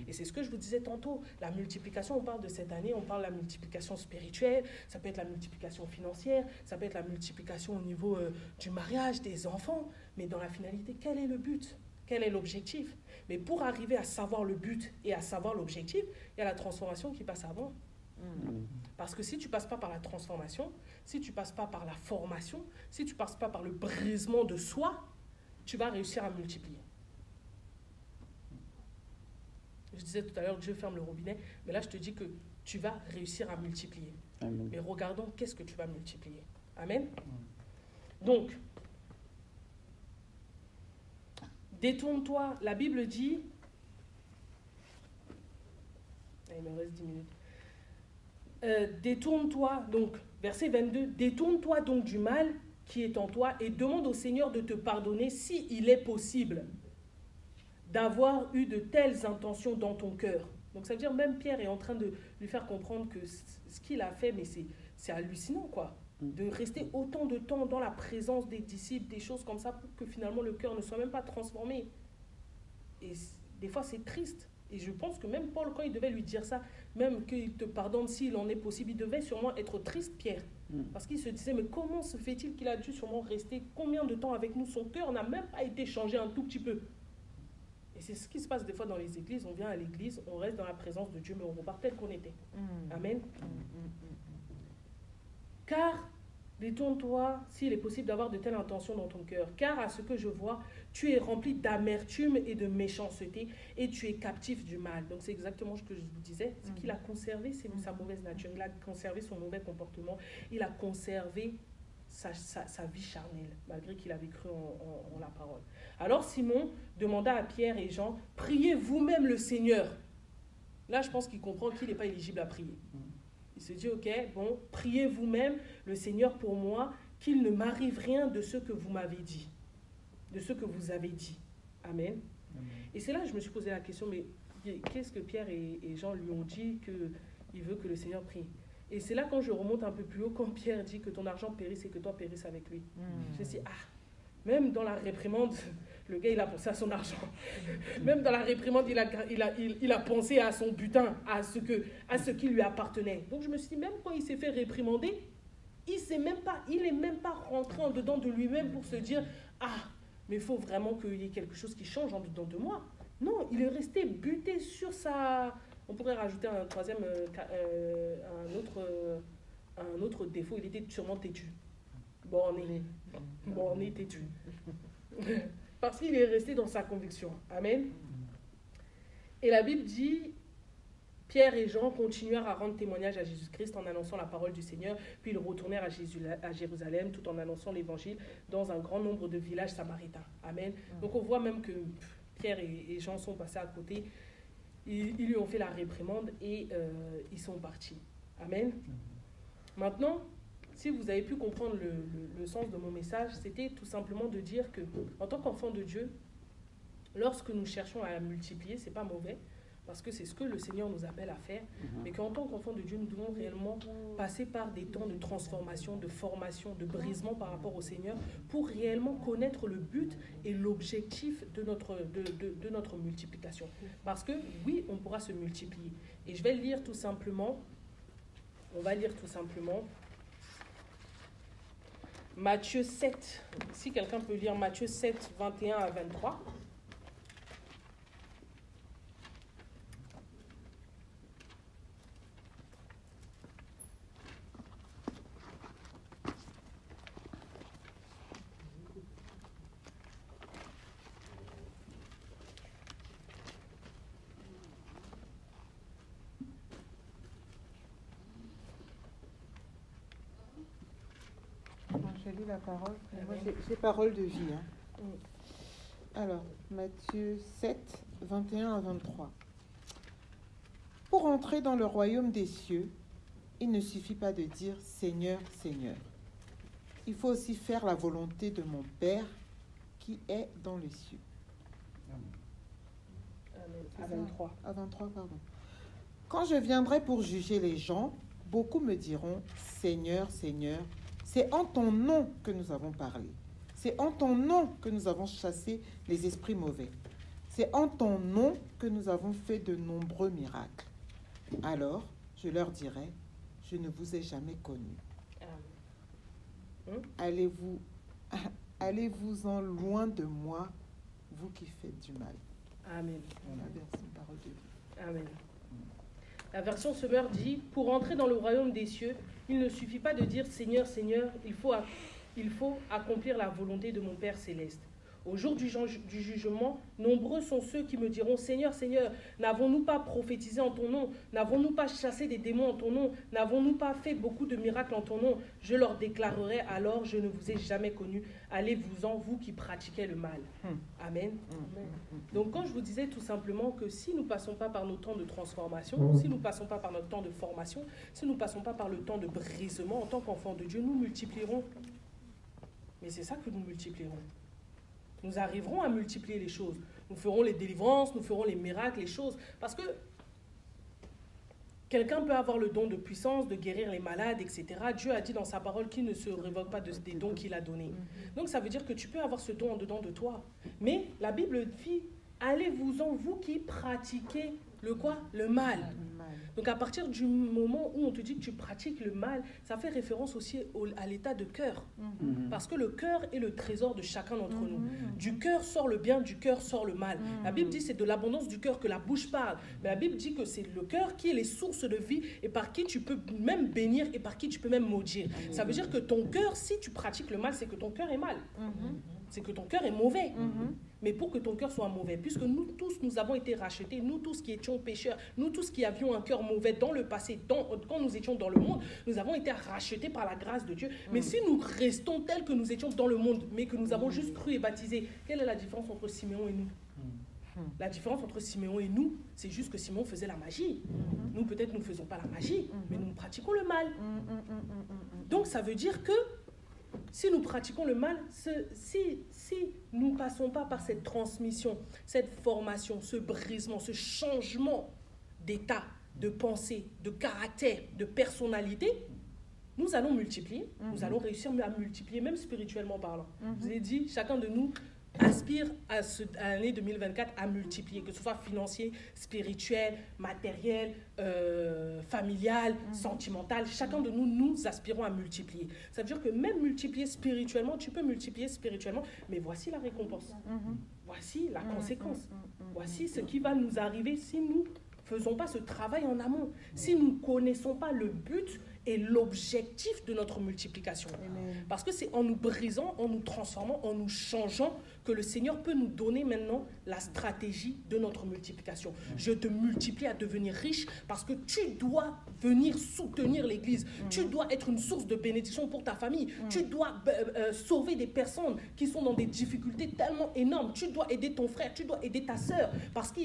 Et c'est ce que je vous disais tantôt, la multiplication, on parle de cette année, on parle de la multiplication spirituelle, ça peut être la multiplication financière, ça peut être la multiplication au niveau du mariage, des enfants, mais dans la finalité, quel est le but? Quel est l'objectif? Mais pour arriver à savoir le but et à savoir l'objectif, il y a la transformation qui passe avant. Parce que si tu ne passes pas par la transformation, si tu ne passes pas par la formation, si tu ne passes pas par le brisement de soi, tu vas réussir à multiplier. Je disais tout à l'heure, Dieu ferme le robinet, mais là je te dis que tu vas réussir à multiplier. Amen. Mais regardons qu'est-ce que tu vas multiplier. Amen. Donc, détourne-toi, la Bible dit, il me reste 10 minutes. Détourne-toi, donc, verset 22, détourne-toi donc du mal qui est en toi et demande au Seigneur de te pardonner s'il est possible d'avoir eu de telles intentions dans ton cœur. Donc ça veut dire même Pierre est en train de lui faire comprendre que ce qu'il a fait, mais c'est hallucinant quoi, de rester autant de temps dans la présence des disciples, des choses comme ça, pour que finalement le cœur ne soit même pas transformé. Et des fois c'est triste. Et je pense que même Paul, quand il devait lui dire ça, même qu'il te pardonne s'il en est possible, il devait sûrement être triste, Pierre. Parce qu'il se disait, mais comment se fait-il qu'il a dû sûrement rester combien de temps avec nous? Son cœur n'a même pas été changé un tout petit peu. Et c'est ce qui se passe des fois dans les églises. On vient à l'église, on reste dans la présence de Dieu, mais on repart tel qu'on était. Amen. Car, détourne-toi, s'il est possible d'avoir de telles intentions dans ton cœur. Car à ce que je vois, tu es rempli d'amertume et de méchanceté et tu es captif du mal. Donc c'est exactement ce que je vous disais. C'est qu'il a conservé sa mauvaise nature, il a conservé son mauvais comportement, il a conservé sa vie charnelle, malgré qu'il avait cru en la parole. Alors Simon demanda à Pierre et Jean, priez vous-même le Seigneur. Là, je pense qu'il comprend qu'il n'est pas éligible à prier. Il se dit, ok, bon, priez vous-même le Seigneur pour moi, qu'il ne m'arrive rien de ce que vous m'avez dit, de ce que vous avez dit. Amen. Amen. Et c'est là que je me suis posé la question, mais qu'est-ce que Pierre et Jean lui ont dit qu'il veut que le Seigneur prie? Et c'est là, quand je remonte un peu plus haut, quand Pierre dit que ton argent périsse et que toi périsses avec lui. Je me suis dit, même dans la réprimande, le gars, il a pensé à son argent. Même dans la réprimande, il a pensé à son butin, à ce qui lui appartenait. Donc je me suis dit, même quand il s'est fait réprimander, il n'est même pas rentré en dedans de lui-même pour se dire, mais il faut vraiment qu'il y ait quelque chose qui change en dedans de moi. Non, il est resté buté sur sa... On pourrait rajouter un troisième, un autre défaut, il était sûrement têtu. Borné, têtu. Parce qu'il est resté dans sa conviction. Amen. Et la Bible dit, Pierre et Jean continuèrent à rendre témoignage à Jésus-Christ en annonçant la parole du Seigneur, puis ils retournèrent à Jérusalem tout en annonçant l'évangile dans un grand nombre de villages samaritains. Amen. Donc on voit même que Pierre et Jean sont passés à côté. Ils lui ont fait la réprimande et ils sont partis. Amen. Maintenant, si vous avez pu comprendre le sens de mon message, c'était tout simplement de dire que, en tant qu'enfant de Dieu, lorsque nous cherchons à multiplier, ce n'est pas mauvais, parce que c'est ce que le Seigneur nous appelle à faire, mais qu'en tant qu'enfant de Dieu, nous devons réellement passer par des temps de transformation, de formation, de brisement par rapport au Seigneur, pour réellement connaître le but et l'objectif de notre multiplication. Parce que, oui, on pourra se multiplier. Et je vais lire tout simplement, Matthieu 7, si quelqu'un peut lire Matthieu 7, 21 à 23. J'ai lu la parole. Moi, j'ai parole de vie. Alors, Matthieu 7, 21 à 23. Pour entrer dans le royaume des cieux, il ne suffit pas de dire « Seigneur, Seigneur ». Il faut aussi faire la volonté de mon Père qui est dans les cieux. À 23. À 23, pardon. Quand je viendrai pour juger les gens, beaucoup me diront « Seigneur, Seigneur ». C'est en ton nom que nous avons parlé. C'est en ton nom que nous avons chassé les esprits mauvais. C'est en ton nom que nous avons fait de nombreux miracles. Alors, je leur dirai, je ne vous ai jamais connus. Allez-vous-en loin de moi, vous qui faites du mal. Amen. La version parole de vie. Amen. La version Semeur dit, pour entrer dans le royaume des cieux, il ne suffit pas de dire Seigneur, Seigneur, il faut accomplir la volonté de mon Père céleste. Au jour du jugement, nombreux sont ceux qui me diront Seigneur, Seigneur, n'avons-nous pas prophétisé en ton nom? N'avons-nous pas chassé des démons en ton nom? N'avons-nous pas fait beaucoup de miracles en ton nom? Je leur déclarerai alors, je ne vous ai jamais connus. Allez-vous-en, vous qui pratiquez le mal. Amen. Donc quand je vous disais tout simplement que si nous ne passons pas par nos temps de transformation, si nous ne passons pas par notre temps de formation, si nous ne passons pas par le temps de brisement en tant qu'enfants de Dieu, nous multiplierons. Mais c'est ça que nous multiplierons. Nous arriverons à multiplier les choses. Nous ferons les délivrances, nous ferons les miracles, les choses. Parce que quelqu'un peut avoir le don de puissance, de guérir les malades, etc. Dieu a dit dans sa parole qu'il ne se révoque pas des dons qu'il a donnés. Donc ça veut dire que tu peux avoir ce don en dedans de toi. Mais la Bible dit, allez-vous-en, vous qui pratiquez le quoi? Le mal. Donc à partir du moment où on te dit que tu pratiques le mal, ça fait référence aussi à l'état de cœur. Parce que le cœur est le trésor de chacun d'entre nous. Du cœur sort le bien, du cœur sort le mal. La Bible dit que c'est de l'abondance du cœur que la bouche parle. Mais la Bible dit que c'est le cœur qui est les sources de vie et par qui tu peux même bénir et par qui tu peux même maudire. Ça veut dire que ton cœur, si tu pratiques le mal, c'est que ton cœur est mal. c'est que ton cœur est mauvais. Mais pour que ton cœur soit mauvais, puisque nous tous, nous avons été rachetés, nous tous qui étions pécheurs, nous tous qui avions un cœur mauvais dans le passé, quand nous étions dans le monde, nous avons été rachetés par la grâce de Dieu. Mais si nous restons tels que nous étions dans le monde, mais que nous avons juste cru et baptisé, quelle est la différence entre Siméon et nous? La différence entre Siméon et nous, c'est juste que Siméon faisait la magie. Nous, peut-être, nous ne faisons pas la magie, mais nous pratiquons le mal. Donc, ça veut dire que si nous pratiquons le mal, si nous ne passons pas par cette transmission, cette formation, ce brisement, ce changement d'état, de pensée, de caractère, de personnalité, nous allons multiplier, nous allons réussir à multiplier, même spirituellement parlant. Je vous ai dit, chacun de nous aspire à l'année 2024 à multiplier, que ce soit financier, spirituel, matériel, familial, sentimental. Chacun de nous, nous aspirons à multiplier. Ça veut dire que même multiplier spirituellement, tu peux multiplier spirituellement, mais voici la récompense. Voici la conséquence. Voici ce qui va nous arriver si nous ne faisons pas ce travail en amont, si nous ne connaissons pas le but et l'objectif de notre multiplication. Amen. Parce que c'est en nous brisant, en nous transformant, en nous changeant que le Seigneur peut nous donner maintenant la stratégie de notre multiplication. Je te multiplie à devenir riche parce que tu dois venir soutenir l'Église. Tu dois être une source de bénédiction pour ta famille. Tu dois sauver des personnes qui sont dans des difficultés tellement énormes. Tu dois aider ton frère, tu dois aider ta sœur. Parce que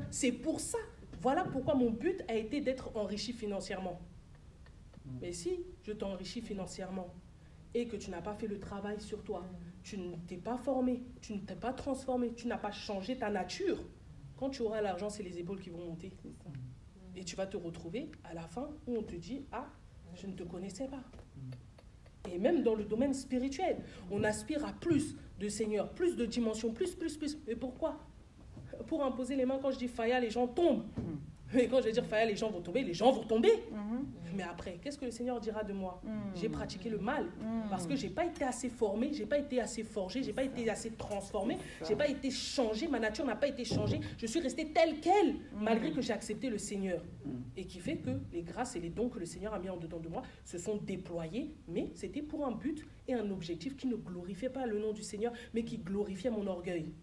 c'est pour ça. Voilà pourquoi mon but a été d'être enrichi financièrement. Mais si je t'enrichis financièrement et que tu n'as pas fait le travail sur toi, tu ne t'es pas formé, tu ne t'es pas transformé, tu n'as pas changé ta nature, quand tu auras l'argent, c'est les épaules qui vont monter. Et tu vas te retrouver à la fin où on te dit « Ah, je ne te connaissais pas ». Et même dans le domaine spirituel, on aspire à plus de Seigneur, plus de dimensions, plus. Mais pourquoi? Pour imposer les mains, quand je dis Faya, les gens tombent. Mais quand je vais dire Faya, les gens vont tomber, les gens vont tomber. Mais après, qu'est-ce que le Seigneur dira de moi? J'ai pratiqué le mal parce que je n'ai pas été assez formé, je n'ai pas été assez forgé, je n'ai pas été assez transformé, je n'ai pas été changé, ma nature n'a pas été changée. Je suis restée telle qu'elle malgré que j'ai accepté le Seigneur. Et qui fait que les grâces et les dons que le Seigneur a mis en dedans de moi se sont déployés, mais c'était pour un but et un objectif qui ne glorifiait pas le nom du Seigneur, mais qui glorifiait mon orgueil.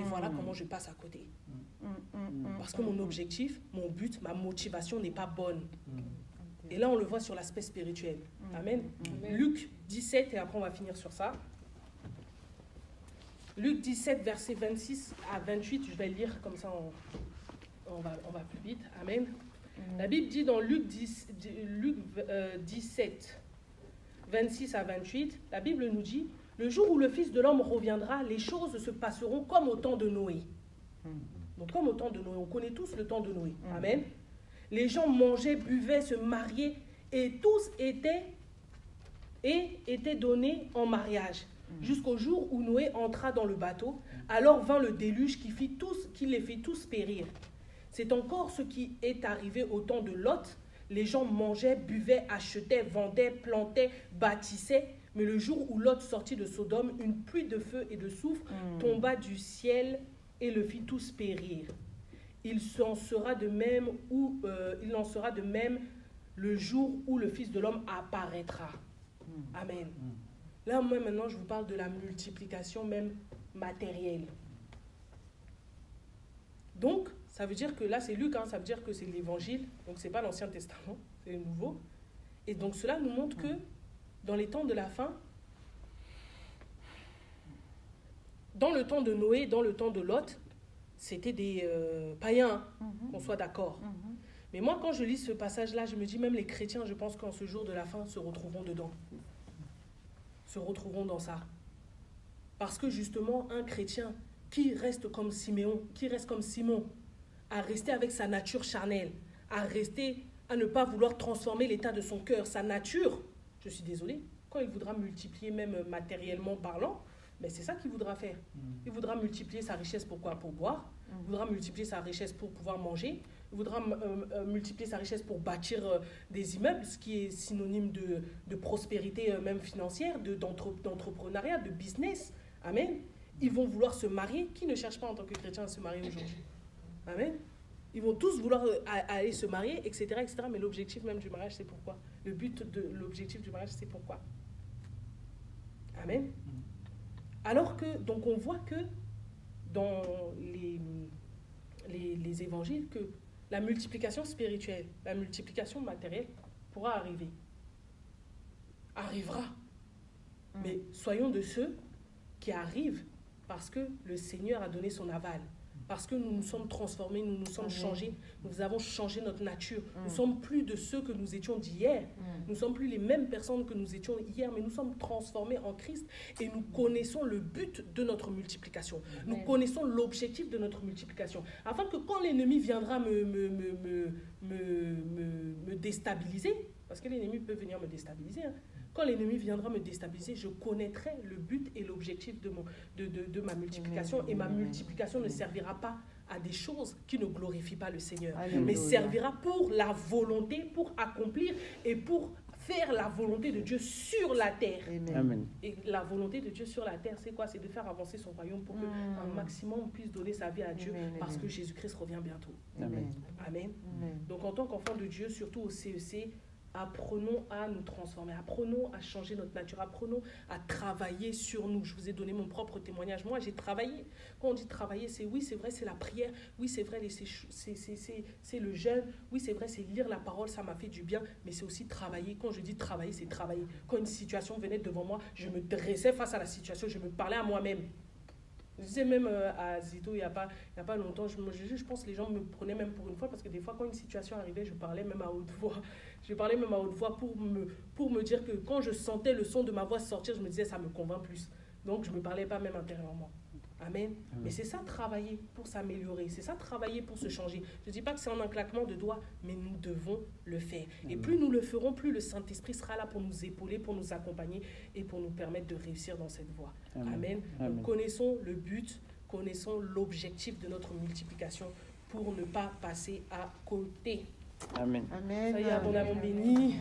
Et voilà comment je passe à côté. Parce que mon objectif, mon but, ma motivation n'est pas bonne. Et là, on le voit sur l'aspect spirituel. Amen. Luc 17, et après on va finir sur ça. Luc 17, versets 26 à 28, je vais le lire comme ça, on va plus vite. Amen. La Bible dit dans Luc 17, 26 à 28, la Bible nous dit « Le jour où le Fils de l'homme reviendra, les choses se passeront comme au temps de Noé. » Donc comme au temps de Noé, on connaît tous le temps de Noé. Amen. Les gens mangeaient, buvaient, se mariaient et tous étaient donnés en mariage jusqu'au jour où Noé entra dans le bateau. Alors vint le déluge qui les fit tous périr. C'est encore ce qui est arrivé au temps de Lot. Les gens mangeaient, buvaient, achetaient, vendaient, plantaient, bâtissaient. Mais le jour où Lot sortit de Sodome, une pluie de feu et de soufre tomba du ciel et le fit tous périr. Il en sera de même le jour où le Fils de l'homme apparaîtra. Amen. Là, moi, maintenant, je vous parle de la multiplication même matérielle. Donc, ça veut dire que là, c'est Luc, ça veut dire que c'est l'Évangile. Donc, ce n'est pas l'Ancien Testament, c'est le Nouveau. Et donc, cela nous montre que dans les temps de la fin, dans le temps de Noé, dans le temps de Lot, c'était des païens, qu'on soit d'accord. Mais moi, quand je lis ce passage-là, je me dis, même les chrétiens, je pense qu'en ce jour de la fin, se retrouveront dedans. Se retrouveront dans ça. Parce que justement, un chrétien qui reste comme Siméon, qui reste comme Simon, à rester avec sa nature charnelle, à ne pas vouloir transformer l'état de son cœur, sa nature, je suis désolée, quand il voudra multiplier même matériellement parlant, mais c'est ça qu'il voudra faire. Il voudra multiplier sa richesse pour quoi? Pour boire. Il voudra multiplier sa richesse pour pouvoir manger. Il voudra multiplier sa richesse pour bâtir des immeubles, ce qui est synonyme de prospérité même financière, d'entrepreneuriat, de business. Amen. Ils vont vouloir se marier. Qui ne cherche pas en tant que chrétien à se marier aujourd'hui? Amen. Ils vont tous vouloir aller se marier, etc., etc. Mais l'objectif même du mariage, c'est pourquoi? Le but de l'objectif du mariage, c'est pourquoi? Amen. Alors que, donc on voit que dans les évangiles, que la multiplication spirituelle, la multiplication matérielle pourra arrivera. Mais soyons de ceux qui arrivent parce que le Seigneur a donné son aval. Parce que nous nous sommes transformés, nous nous sommes changés, nous avons changé notre nature. Nous ne sommes plus de ceux que nous étions d'hier. Nous ne sommes plus les mêmes personnes que nous étions hier, mais nous sommes transformés en Christ et nous connaissons le but de notre multiplication. Nous connaissons l'objectif de notre multiplication. Afin que quand l'ennemi viendra me déstabiliser, parce que l'ennemi peut venir me déstabiliser, hein, quand l'ennemi viendra me déstabiliser, je connaîtrai le but et l'objectif de ma multiplication. Et ma multiplication ne servira pas à des choses qui ne glorifient pas le Seigneur, mais servira pour la volonté, pour accomplir et pour faire la volonté de Dieu sur la terre. Amen. Et la volonté de Dieu sur la terre, c'est quoi? C'est de faire avancer son royaume pour qu'un maximum puisse donner sa vie à Dieu parce que Jésus-Christ revient bientôt. Amen. Amen. Donc en tant qu'enfant de Dieu, surtout au CEC, apprenons à nous transformer, apprenons à changer notre nature, apprenons à travailler sur nous. Je vous ai donné mon propre témoignage. Moi, j'ai travaillé. Quand on dit travailler, c'est oui, c'est vrai, c'est la prière. Oui, c'est vrai, c'est le jeûne. Oui, c'est vrai, c'est lire la parole, ça m'a fait du bien. Mais c'est aussi travailler. Quand je dis travailler, c'est travailler. Quand une situation venait devant moi, je me dressais face à la situation, je me parlais à moi-même. Je disais même à Zito, il n'y a pas longtemps, je pense que les gens me prenaient même pour une fois, parce que des fois, quand une situation arrivait, je parlais même à haute voix. Je parlais même à haute voix pour me dire que quand je sentais le son de ma voix sortir, je me disais, ça me convainc plus. Donc, je ne me parlais pas même intérieurement. Amen. Mais c'est ça, travailler pour s'améliorer. C'est ça, travailler pour se changer. Je ne dis pas que c'est en un claquement de doigts, mais nous devons le faire. Et plus nous le ferons, plus le Saint-Esprit sera là pour nous épauler, pour nous accompagner et pour nous permettre de réussir dans cette voie. Amen. Donc, connaissons le but, connaissons l'objectif de notre multiplication pour ne pas passer à côté. Amen. Amen. Ça y est, abondamment béni.